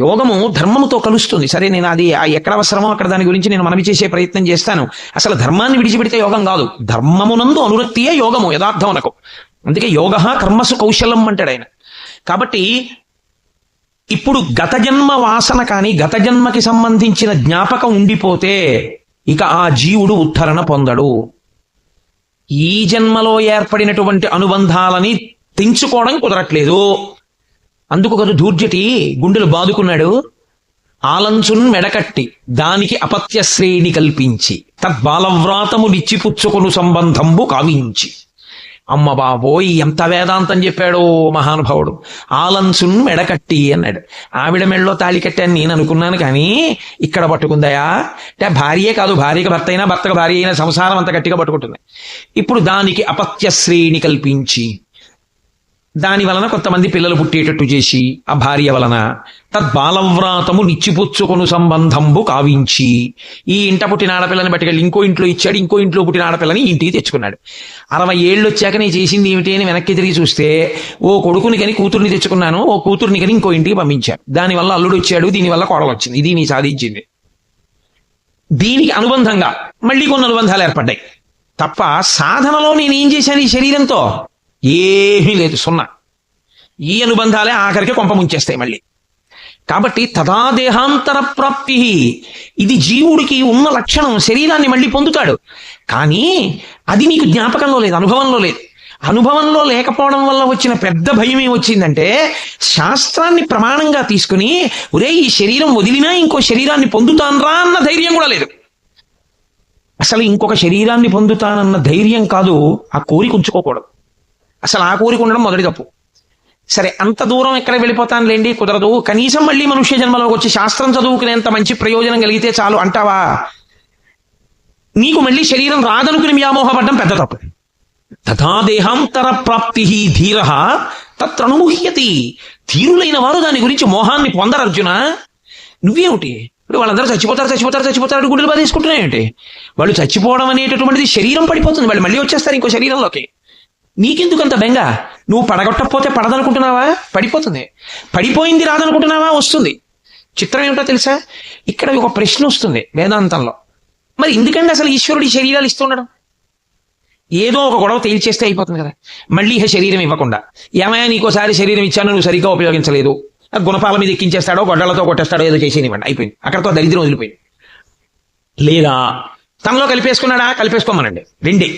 యోగము ధర్మముతో కలుస్తుంది. సరే, నేను అది ఎక్కడ అవసరమో అక్కడ దాని గురించి నేను మనవి చేసే ప్రయత్నం చేస్తాను. అసలు ధర్మాన్ని విడిచిపెడితే యోగం కాదు, ధర్మమునందు అనురక్తియే యోగము యథార్థమునకు. అందుకే యోగ కర్మసు కౌశలం అంటాడు ఆయన. కాబట్టి ఇప్పుడు గత జన్మ వాసన కానీ గత జన్మకి సంబంధించిన జ్ఞాపకం ఉండిపోతే ఇక ఆ జీవుడు ఉద్ధరణ పొందడు. ఈ జన్మలో ఏర్పడినటువంటి అనుబంధాలని తెంచుకోవడం కుదరట్లేదు. అందుకు కదా ధూర్జటి గుండెలు బాదుకున్నాడు. ఆలంచున్ మెడకట్టి దానికి అపత్య శ్రేణి కల్పించి తద్బాలవ్రాతము నిచ్చిపుచ్చుకొను సంబంధంబు కావించి. అమ్మ బాబోయ్, ఎంత వేదాంతం చెప్పాడో మహానుభావుడు. ఆలంచున్ మెడకట్టి అన్నాడు. ఆవిడ మెడలో తాళి కట్టాను నేను అనుకున్నాను, కానీ ఇక్కడ పట్టుకుందయా అంటే భార్యే కాదు, భార్యకి భర్త అయినా భర్తకు భార్య అయినా సంసారం అంత గట్టిగా పట్టుకుంటుంది. ఇప్పుడు దానికి అపత్య శ్రేణి కల్పించి, దాని వలన కొంతమంది పిల్లలు పుట్టేటట్టు చేసి ఆ భార్య వలన తద్బాలవ్రాతము నిచ్చిపుచ్చుకొను సంబంధంబు కావించి ఈ ఇంట పుట్టిన ఆడపిల్లని బట్టుకెళ్ళి ఇంకో ఇంట్లో ఇచ్చాడు, ఇంకో ఇంట్లో పుట్టిన ఆడపిల్లని ఇంటికి తెచ్చుకున్నాడు. 60 ఏళ్ళు వచ్చాక నేను చేసింది ఏమిటి అని వెనక్కి తిరిగి చూస్తే ఓ కొడుకుని కని కూతుర్ని తెచ్చుకున్నాను, ఓ కూతుర్ని కని ఇంకో ఇంటికి పంపించాను. దానివల్ల అల్లుడు వచ్చాడు, దీనివల్ల కోడలు వచ్చింది. ఇది నీ సాధించింది. దీనికి అనుబంధంగా మళ్ళీ కొన్ని అనుబంధాలు ఏర్పడ్డాయి తప్ప సాధనలో నేనేం చేశాను ఈ శరీరంతో? ఏమీ లేదు, సున్నా. ఈ అనుబంధాలే ఆఖరికి కొంప ముంచేస్తాయి మళ్ళీ. కాబట్టి తదా దేహాంతర ప్రాప్తి, ఇది జీవుడికి ఉన్న లక్షణం. శరీరాన్ని మళ్ళీ పొందుతాడు, కానీ అది నీకు జ్ఞాపకంలో లేదు, అనుభవంలో లేదు. అనుభవంలో లేకపోవడం వల్ల వచ్చిన పెద్ద భయం ఏమొచ్చిందంటే, శాస్త్రాన్ని ప్రమాణంగా తీసుకుని ఒరే ఈ శరీరం వదిలినా ఇంకో శరీరాన్ని పొందుతాన్రా అన్న ధైర్యం కూడా లేదు. అసలు ఇంకొక శరీరాన్ని పొందుతానన్న ధైర్యం కాదు, ఆ కోరిక ఉంచుకోకూడదు. అసలు ఆ కోరిక ఉండడం మొదటి తప్పు. సరే, అంత దూరం ఎక్కడ వెళ్ళిపోతానులేండి, కుదరదు. కనీసం మళ్ళీ మనుష్య జన్మలోకి వచ్చి శాస్త్రం చదువుకునేంత మంచి ప్రయోజనం కలిగితే చాలు అంటావా? నీకు మళ్ళీ శరీరం రాదనుకుని వ్యామోహపడ్డం పెద్ద తప్పు. తథా దేహాంతర ప్రాప్తి ధీర తత్రనుముహ్యతి. ధీరులైన వారు దాని గురించి మోహాన్ని పొందరు. అర్జున, నువ్వేమిటి ఇప్పుడు వాళ్ళందరూ చచ్చిపోతారు గుడ్డలు బాధేసుకుంటున్నాయేంటి? వాళ్ళు చచ్చిపోవడం అనేటటువంటిది శరీరం పడిపోతుంది, వాళ్ళు మళ్ళీ వచ్చేస్తారు ఇంకో శరీరంలోకి. నీకెందుకంత బెంగ? నువ్వు పడగొట్టకపోతే పడదనుకుంటున్నావా? పడిపోతుంది. పడిపోయింది రాదనుకుంటున్నావా? వస్తుంది. చిత్రం ఏమిటో తెలుసా? ఇక్కడ ఒక ప్రశ్న వస్తుంది వేదాంతంలో. మరి ఎందుకంటే అసలు ఈశ్వరుడి శరీరాలు ఇస్తుండడం? ఏదో ఒక గొడవ తేల్చేస్తే అయిపోతుంది కదా. మళ్ళీ శరీరం ఇవ్వకుండా, ఏమయ్యా నీకోసారి శరీరం ఇచ్చాను, నువ్వు సరిగ్గా ఉపయోగించలేదు, గుణపాల మీద ఎక్కించేస్తాడో గొడ్డలతో కొట్టేస్తాడో ఏదో చేసేనివ్వండి, అయిపోయింది. అక్కడతో దరిద్రం వదిలిపోయింది. లేదా తనలో కలిపేసుకున్నాడా? కలిపేసుకోమనండి, రెండే.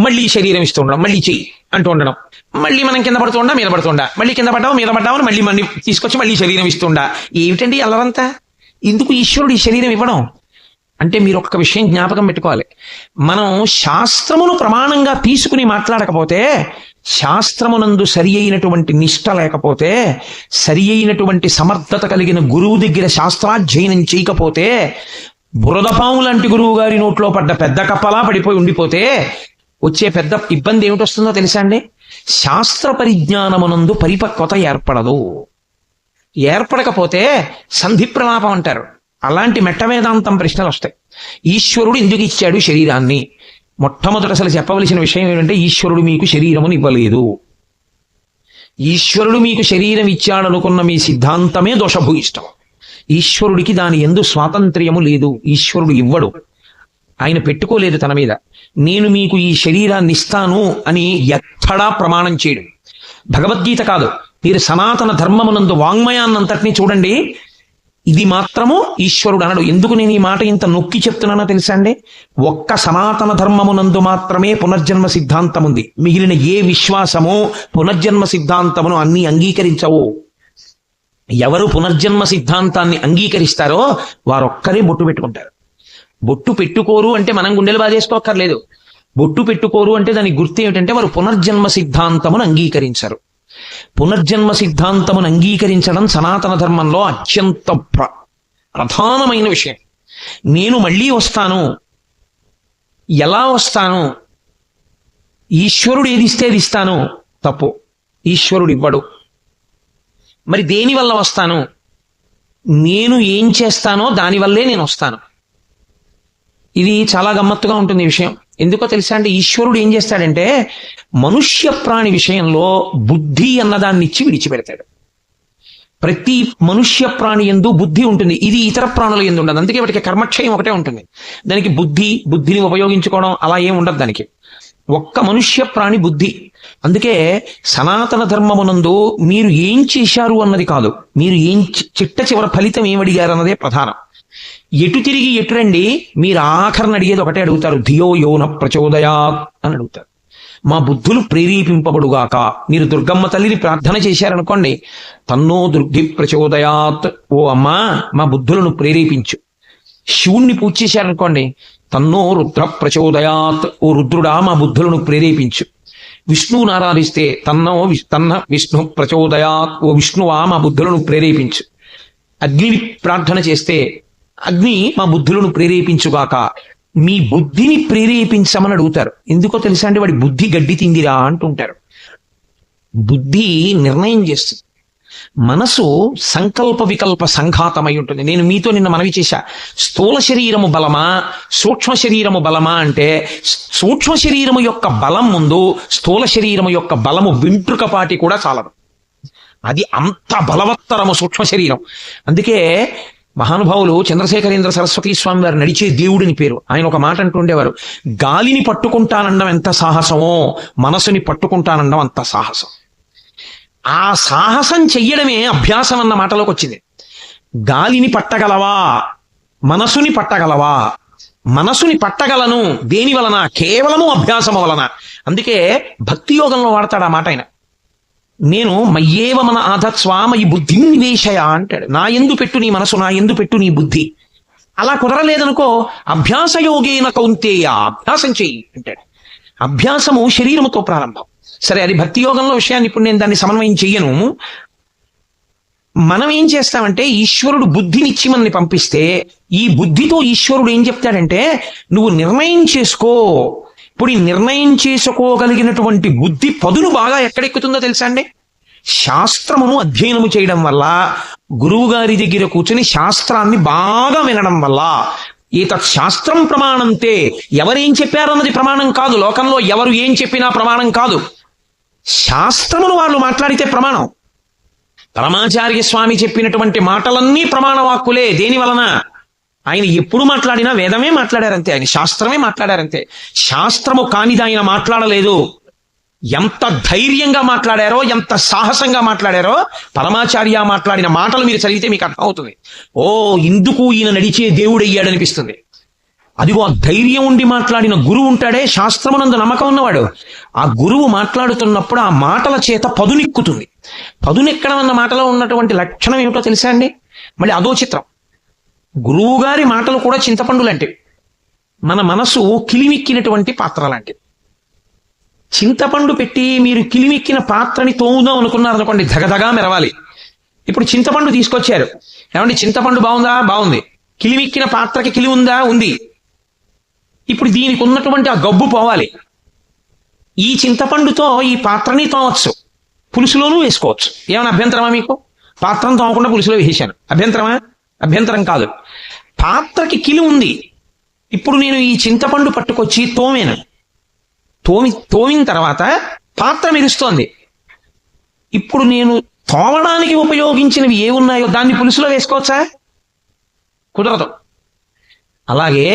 మళ్ళీ శరీరం ఇస్తూ ఉండడం, మళ్ళీ చెయ్యి అంటూ ఉండడం, మళ్ళీ మనం కింద పడుతుండా మీద పడుతుండా, మళ్ళీ కింద పడ్డావు మీద పడ్డావు, మళ్ళీ తీసుకొచ్చి మళ్ళీ శరీరం ఇస్తుండా. ఏమిటండి అల్లరంతా? ఎందుకు ఈశ్వరుడు ఈ శరీరం ఇవ్వడం అంటే? మీరు ఒక్క విషయం జ్ఞాపకం పెట్టుకోవాలి. మనం శాస్త్రమును ప్రమాణంగా తీసుకుని మాట్లాడకపోతే, శాస్త్రమునందు సరి అయినటువంటి నిష్ట లేకపోతే, సరి అయినటువంటి సమర్థత కలిగిన గురువు దగ్గర శాస్త్రాధ్యయనం చేయకపోతే, బురదపాము లాంటి గురువు గారి నోట్లో పడ్డ పెద్ద కప్పలా పడిపోయి ఉండిపోతే వచ్చే పెద్ద ఇబ్బంది ఏమిటొస్తుందో తెలుసా అండి? శాస్త్ర పరిజ్ఞానమునందు పరిపక్వత ఏర్పడదు. ఏర్పడకపోతే సంధి ప్రలాపం అంటారు. అలాంటి మెట్ట వేదాంతం ప్రశ్నలు వస్తాయి. ఈశ్వరుడు ఎందుకు ఇచ్చాడు శరీరాన్ని? మొట్టమొదట అసలు చెప్పవలసిన విషయం ఏంటంటే, ఈశ్వరుడు మీకు శరీరమును ఇవ్వలేదు. ఈశ్వరుడు మీకు శరీరం ఇచ్చాడనుకున్న మీ సిద్ధాంతమే దోషభూయిష్టం. ఈశ్వరుడికి దాని యందు స్వాతంత్ర్యము లేదు. ఈశ్వరుడు ఇవ్వడు, ఆయన పెట్టుకోలేదు తన మీద. నేను మీకు ఈ శరీరాన్ని ఇస్తాను అని ఎక్కడా ప్రమాణం చేయడు. భగవద్గీత కాదు, మీరు సనాతన ధర్మమునందు వాంగ్మయాన్నంతటినీ చూడండి, ఇది మాత్రము ఈశ్వరుడు అనడు. ఎందుకు నేను ఈ మాట ఇంత నొక్కి చెప్తున్నానో తెలుసా అండి? ఒక్క సనాతన ధర్మమునందు మాత్రమే పునర్జన్మ సిద్ధాంతం ఉంది. మిగిలిన ఏ విశ్వాసము పునర్జన్మ సిద్ధాంతమును అన్ని అంగీకరించవు. ఎవరు పునర్జన్మ సిద్ధాంతాన్ని అంగీకరిస్తారో వారొక్కరే బొట్టు పెట్టుకుంటారు. బొట్టు పెట్టుకోరు అంటే మనం గుండెలు బాధేసుకోక్కర్లేదు. బొట్టు పెట్టుకోరు అంటే దానికి గుర్తు ఏమిటంటే, వారు పునర్జన్మ సిద్ధాంతమును అంగీకరించరు. పునర్జన్మ సిద్ధాంతమును అంగీకరించడం సనాతన ధర్మంలో అత్యంత ప్రధానమైన విషయం. నేను మళ్ళీ వస్తాను, ఎలా వస్తాను? ఈశ్వరుడు ఏది ఇస్తే అది ఇస్తాను. తప్పు, ఈశ్వరుడు ఇవ్వడు. మరి దేని వల్ల వస్తాను? నేను ఏం చేస్తానో దానివల్లే నేను వస్తాను. ఇది చాలా గమ్మత్తుగా ఉంటుంది ఈ విషయం. ఎందుకో తెలుసా అంటే, ఈశ్వరుడు ఏం చేస్తాడంటే, మనుష్య ప్రాణి విషయంలో బుద్ధి అన్నదాన్ని ఇచ్చి విడిచిపెడతాడు. ప్రతి మనుష్య ప్రాణి యందు బుద్ధి ఉంటుంది, ఇది ఇతర ప్రాణుల యందు ఉండదు. అందుకే వాటికి కర్మక్షయం ఒకటే ఉంటుంది. దానికి బుద్ధిని ఉపయోగించుకోవడం అలా ఏం ఉండదు దానికి. ఒక్క మనుష్య ప్రాణి బుద్ధి. అందుకే సనాతన ధర్మమునందు మీరు ఏం చేశారు అన్నది కాదు, మీరు ఏం చిట్ట చివరి ఫలితం ఏమడిగారు అన్నదే ప్రధానం. ఎటు తిరిగి ఎటు రండి, మీరు ఆఖరణ అడిగేది ఒకటే అడుగుతారు, ధియో యోన ప్రచోదయాత్ అని అడుగుతారు. మా బుద్ధులు ప్రేరేపింపబడుగాక. మీరు దుర్గమ్మ తల్లిని ప్రార్థన చేశారనుకోండి, తన్నో దుర్గి ప్రచోదయాత్, ఓ అమ్మా మా బుద్ధులను ప్రేరేపించు. శివుణ్ణి పూజ చేశారనుకోండి, తన్నో రుద్ర ప్రచోదయాత్, ఓ రుద్రుడా మా బుద్ధులను ప్రేరేపించు. విష్ణువుని ఆరాధిస్తే తన్న విష్ణు ప్రచోదయాత్, ఓ విష్ణువా మా బుద్ధులను ప్రేరేపించు. అగ్నిని ప్రార్థన చేస్తే అగ్ని మా బుద్ధులను ప్రేరేపించుగాక. మీ బుద్ధిని ప్రేరేపించమని అడుగుతారు. ఎందుకో తెలుసా అంటే, వాడి బుద్ధి గడ్డి తిందిరా అంటుంటారు. బుద్ధి నిర్ణయం చేస్తుంది. మనసు సంకల్ప వికల్ప సంఘాతమై ఉంటుంది. నేను మీతో నిన్న మనవి చేశా, స్థూల శరీరము బలమా సూక్ష్మ శరీరము బలమా అంటే సూక్ష్మ శరీరము యొక్క బలం ముందు స్థూల శరీరము యొక్క బలము వెంట్రుకపాటి కూడా చాలదు. అది అంత బలవత్తరము సూక్ష్మ శరీరం. అందుకే మహానుభావులు చంద్రశేఖరేంద్ర సరస్వతి స్వామి వారు నడిచే దేవుడిని పేరు. ఆయన ఒక మాట అంటుండేవారు, గాలిని పట్టుకుంటానండం ఎంత సాహసమో మనసుని పట్టుకుంటానండం అంత సాహసం. ఆ సాహసం చెయ్యడమే అభ్యాసం అన్న మాటలోకి వచ్చింది. గాలిని పట్టగలవా, మనసుని పట్టగలవా? మనసుని పట్టగలను. దేని వలన? కేవలము అభ్యాసము వలన. అందుకే భక్తి యోగంలో వాడతాడు ఆ మాట ఆయన. నేను మయ్యేవ మన ఆధత్స్వా మయి బుద్ధి నివేశయ అంటాడు. నా ఎందు పెట్టు నీ మనసు, నా ఎందు పెట్టు నీ బుద్ధి. అలా కుదరలేదనుకో అభ్యాసయోగేన కౌంతేయ, అభ్యాసం చెయ్యి అంటాడు. అభ్యాసము శరీరముతో ప్రారంభం. సరే, అది భక్తి యోగంలో విషయాన్ని ఇప్పుడు నేను దాన్ని సమన్వయం చెయ్యను. మనం ఏం చేస్తామంటే ఈశ్వరుడు బుద్ధినిచ్చి మనల్ని పంపిస్తే ఈ బుద్ధితో ఈశ్వరుడు ఏం చెప్తాడంటే నువ్వు నిర్ణయం చేసుకో. ఇప్పుడు ఈ నిర్ణయం చేసుకోగలిగినటువంటి బుద్ధి పదును బాగా ఎక్కడెక్కుతుందో తెలుసా అండి? శాస్త్రమును అధ్యయనము చేయడం వల్ల, గురువు గారి దగ్గర కూర్చొని శాస్త్రాన్ని బాగా వినడం వల్ల. ఏతత్ శాస్త్రం ప్రమాణంతే, ఎవరేం చెప్పారన్నది ప్రమాణం కాదు. లోకంలో ఎవరు ఏం చెప్పినా ప్రమాణం కాదు. శాస్త్రమును వాళ్ళు మాట్లాడితే ప్రమాణం. పరమాచార్య స్వామి చెప్పినటువంటి మాటలన్నీ ప్రమాణ వాక్కులే. దేని వలన? ఆయన ఎప్పుడు మాట్లాడినా వేదమే మాట్లాడారంతే, ఆయన శాస్త్రమే మాట్లాడారంతే. శాస్త్రము కానిది ఆయన మాట్లాడలేదు. ఎంత ధైర్యంగా మాట్లాడారో, ఎంత సాహసంగా మాట్లాడారో పరమాచార్య మాట్లాడిన మాటలు మీరు చదివితే మీకు అర్థమవుతుంది. ఓ, ఇందుకు ఈయన నడిచే దేవుడయ్యాడనిపిస్తుంది. అదిగో ఆ ధైర్యం ఉండి మాట్లాడిన గురువు ఉంటాడే, శాస్త్రమునందు నమ్మకం ఉన్నవాడు, ఆ గురువు మాట్లాడుతున్నప్పుడు ఆ మాటల చేత పదునెక్కుతుంది. పదునెక్కడం అన్న మాటలో ఉన్నటువంటి లక్షణం ఏమిటో తెలుసా అండి? మళ్ళీ అదో చిత్రం. గురువు గారి మాటలు కూడా చింతపండు లాంటివి. మన మనసు కిలిమిక్కినటువంటి పాత్ర లాంటిది. చింతపండు పెట్టి మీరు కిలిమిక్కిన పాత్రని తోముదాం అనుకున్నారనుకోండి, ధగధగా మెరవాలి. ఇప్పుడు చింతపండు తీసుకొచ్చారు, ఏమండి చింతపండు బాగుందా? బాగుంది. కిలిమిక్కిన పాత్రకి కిలి ఉందా? ఉంది. ఇప్పుడు దీనికి ఉన్నటువంటి ఆ గబ్బు పోవాలి. ఈ చింతపండుతో ఈ పాత్రని తోమవచ్చు, పులుసులోనూ వేసుకోవచ్చు. ఏమైనా అభ్యంతరమా మీకు? పాత్రను తోమకుండా పులుసులో వేసాను, అభ్యంతరమా? అభ్యంతరం కాదు. పాత్రకి కిలి ఉంది. ఇప్పుడు నేను ఈ చింతపండు పట్టుకొచ్చి తోమాను. తోమిన తర్వాత పాత్ర మెరుస్తోంది. ఇప్పుడు నేను తోమడానికి ఉపయోగించినవి ఏమున్నాయో దాన్ని పులుసులో వేసుకోవచ్చా? కుదరదు. అలాగే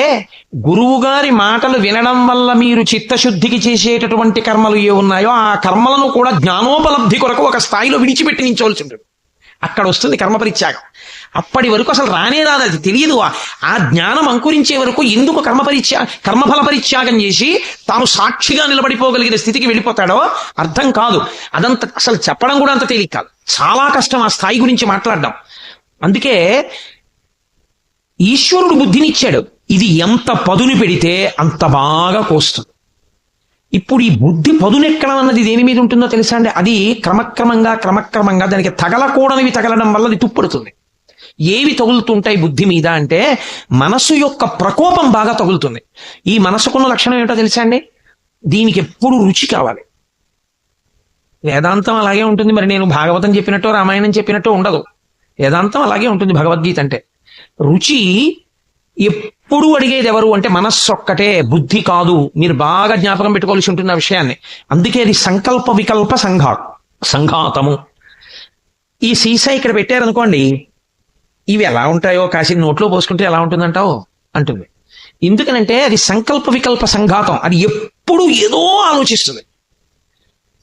గురువు గారి మాటలు వినడం వల్ల మీరు చిత్తశుద్ధికి చేసేటటువంటి కర్మలు ఏ ఉన్నాయో ఆ కర్మలను కూడా జ్ఞానోపలబ్ధి కొరకు ఒక స్థాయిలో విడిచిపెట్టి నించవలసి ఉంటుంది. అక్కడ వస్తుంది కర్మ పరిత్యాగం. అప్పటి వరకు అసలు రానే రాదు, అది తెలియదు. ఆ జ్ఞానం అంకురించే వరకు ఎందుకు కర్మఫల పరిత్యాగం చేసి తాను సాక్షిగా నిలబడిపోగలిగిన స్థితికి వెళ్ళిపోతాడో అర్థం కాదు. అదంత అసలు చెప్పడం కూడా అంత తేలిక కాదు. చాలా కష్టం ఆ స్థాయి గురించి మాట్లాడడం. అందుకే ఈశ్వరుడు బుద్ధినిచ్చాడు. ఇది ఎంత పదును పెడితే అంత బాగా కోస్తుంది. ఇప్పుడు ఈ బుద్ధి పదునెక్కడం అన్నది దేని మీద ఉంటుందో తెలుసా అండి? అది క్రమక్రమంగా దానికి తగలకూడనివి తగలడం వల్ల అది తుప్పడుతుంది. ఏవి తగులుతుంటాయి బుద్ధి మీద అంటే మనసు యొక్క ప్రకోపం బాగా తగులుతుంది. ఈ మనసుకున్న లక్షణం ఏమిటో తెలుసా అండి? దీనికి ఎప్పుడు రుచి కావాలి. వేదాంతం అలాగే ఉంటుంది. మరి నేను భాగవతం చెప్పినట్టు రామాయణం చెప్పినట్టు ఉండదు. వేదాంతం అలాగే ఉంటుంది. భగవద్గీత అంటే రుచి ఎప్పుడు అడిగేది ఎవరు అంటే మనస్సు ఒక్కటే, బుద్ధి కాదు. మీరు బాగా జ్ఞాపకం పెట్టుకోవాల్సి ఉంటుంది ఆ విషయాన్ని. అందుకే అది సంకల్ప వికల్ప సంఘాతము. ఈ సీసా ఇక్కడ పెట్టారనుకోండి, ఇవి ఎలా ఉంటాయో కాసి నోట్లో పోసుకుంటే ఎలా ఉంటుందంటావు అంటుంది. ఎందుకనంటే అది సంకల్ప వికల్ప సంఘాతం. అది ఎప్పుడు ఏదో ఆలోచిస్తుంది.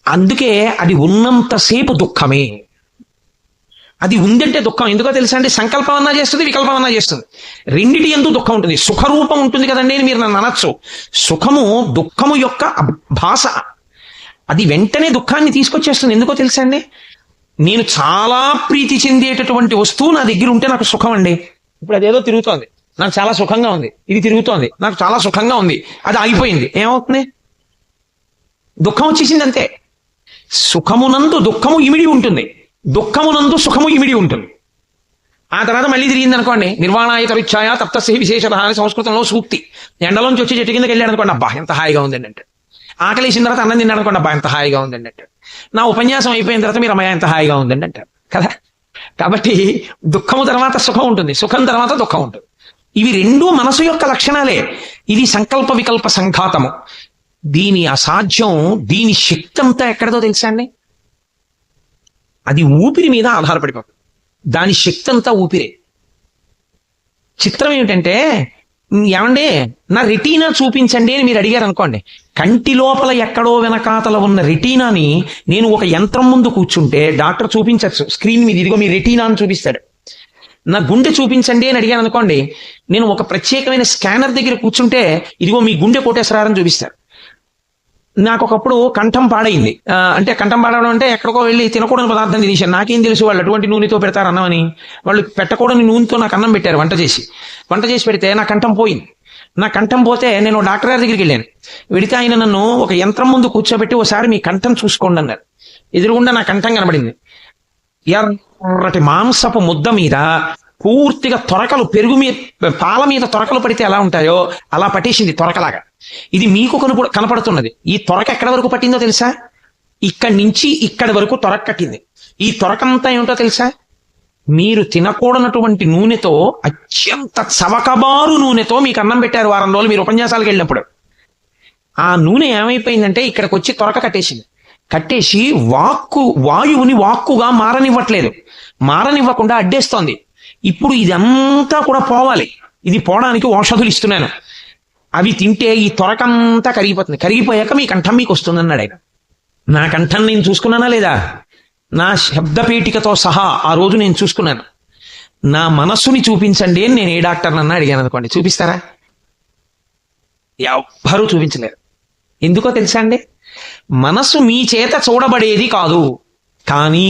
అందుకే అది ఉన్నంతసేపు దుఃఖమే. అది ఉందంటే దుఃఖం. ఎందుకో తెలుసా అండి? సంకల్పం అన్నా చేస్తుంది, వికల్పం అన్నా చేస్తుంది. రెండిటి ఎందు దుఃఖం ఉంటుంది. సుఖరూపం ఉంటుంది కదండి అని మీరు నన్ను అనొచ్చు. సుఖము దుఃఖము యొక్క భాష. అది వెంటనే దుఃఖాన్ని తీసుకొచ్చేస్తుంది. ఎందుకో తెలుసా అండి? నేను చాలా ప్రీతి చెందేటటువంటి వస్తువు నా దగ్గర ఉంటే నాకు సుఖం అండి. ఇప్పుడు అదేదో తిరుగుతోంది, నాకు చాలా సుఖంగా ఉంది. ఇది తిరుగుతోంది, నాకు చాలా సుఖంగా ఉంది. అది ఆగిపోయింది, ఏమవుతుంది? దుఃఖం వచ్చేసింది అంతే. సుఖమునందు దుఃఖము ఇమిడి ఉంటుంది, దుఃఖమునందు సుఖము ఇమిడి ఉంటుంది. ఆ తర్వాత మళ్ళీ తిరిగింది అనుకోండి, నిర్వాణాయ తరుచ్ఛాయ తప్తస్య విశేషత అని సంస్కృతంలో సూక్తి. ఎండలోంచి వచ్చి చెట్టు కిందకి వెళ్ళాడు అనుకోండి, అబ్బా ఎంత హాయిగా ఉందండి అంటే. ఆకలేసిన తర్వాత అన్నం తిన్నాడు అనుకోండి, అబ్బా ఎంత హాయిగా ఉందండి అంటే. నా ఉపన్యాసం అయిపోయిన తర్వాత మీరు అమ్మాయి ఎంత హాయిగా ఉందండి అంటారు కదా. కాబట్టి దుఃఖము తర్వాత సుఖం ఉంటుంది, సుఖం తర్వాత దుఃఖం ఉంటుంది. ఇవి రెండూ మనసు యొక్క లక్షణాలే. ఇది సంకల్ప వికల్ప సంఘాతము. దీని అసాధ్యం, దీని శక్తి అంతా ఎక్కడదో తెలుసా అండి? అది ఊపిరి మీద ఆధారపడిపోతుంది. దాని శక్తి అంతా ఊపిరే. చిత్రం ఏమిటంటే, ఏమండి నా రెటీనా చూపించండి అని మీరు అడిగారు అనుకోండి, కంటి లోపల ఎక్కడో వెనకాతల ఉన్న రెటీనాని నేను ఒక యంత్రం ముందు కూర్చుంటే డాక్టర్ చూపించచ్చు స్క్రీన్ మీద, ఇదిగో మీ రెటీనా అని చూపిస్తాడు. నా గుండె చూపించండి అని అడిగాను అనుకోండి, నేను ఒక ప్రత్యేకమైన స్కానర్ దగ్గర కూర్చుంటే ఇదిగో మీ గుండె కోటేశ్వరారని చూపిస్తాడు. నాకు ఒకప్పుడు కంఠం పాడైంది. అంటే కంఠం పాడడం అంటే ఎక్కడికో వెళ్ళి తినకూడని పదార్థం తినేసాను. నాకేం తెలుసు వాళ్ళు అటువంటి నూనెతో పెడతారు అన్నం అని. వాళ్ళు పెట్టకూడని నూనెతో నాకు అన్నం పెట్టారు వంట చేసి పెడితే నా కంఠం పోయింది. నా కంఠం పోతే నేను డాక్టర్ గారి దగ్గరికి వెళ్ళాను. వెడితే ఆయన నన్ను ఒక యంత్రం ముందు కూర్చోబెట్టి ఒకసారి మీ కంఠం చూసుకోండి అన్నారు. ఎదురుగుండా నా కంఠం కనబడింది. ఎర్రటి మాంసపు ముద్ద మీద పూర్తిగా తొరకలు, పెరుగు మీద పాల మీద తొరకలు పడితే ఎలా ఉంటాయో అలా పట్టేసింది తొరకలాగా. ఇది మీకు కనపడుతున్నది. ఈ తొరక ఎక్కడి వరకు పట్టిందో తెలుసా? ఇక్కడి నుంచి ఇక్కడి వరకు తొరక కట్టింది. ఈ తొరకంతా ఏమిటో తెలుసా? మీరు తినకూడనటువంటి నూనెతో, అత్యంత చవకబారు నూనెతో మీకు అన్నం పెట్టారు వారం రోజులు మీరు ఉపన్యాసాలకు వెళ్ళినప్పుడు. ఆ నూనె ఏమైపోయిందంటే ఇక్కడికి వచ్చి తొరక కట్టేసింది. కట్టేసి వాయువుని వాక్కుగా మారనివ్వకుండా అడ్డేస్తోంది. ఇప్పుడు ఇదంతా కూడా పోవాలి. ఇది పోవడానికి ఔషధులు ఇస్తున్నాను. అవి తింటే ఈ తొరకంతా కరిగిపోతుంది. కరిగిపోయాక మీ కంఠం మీకు వస్తుంది అన్నాడు ఆయన. నా కంఠం నేను చూసుకున్నానా లేదా? నా శబ్దపేటికతో సహా ఆ రోజు నేను చూసుకున్నాను. నా మనస్సుని చూపించండి అని నేను ఏ డాక్టర్ అన్నా అడిగాను అనుకోండి, చూపిస్తారా? ఎవ్వరూ చూపించలేరు. ఎందుకో తెలుసా అండి? మనసు మీ చేత చూడబడేది కాదు, కానీ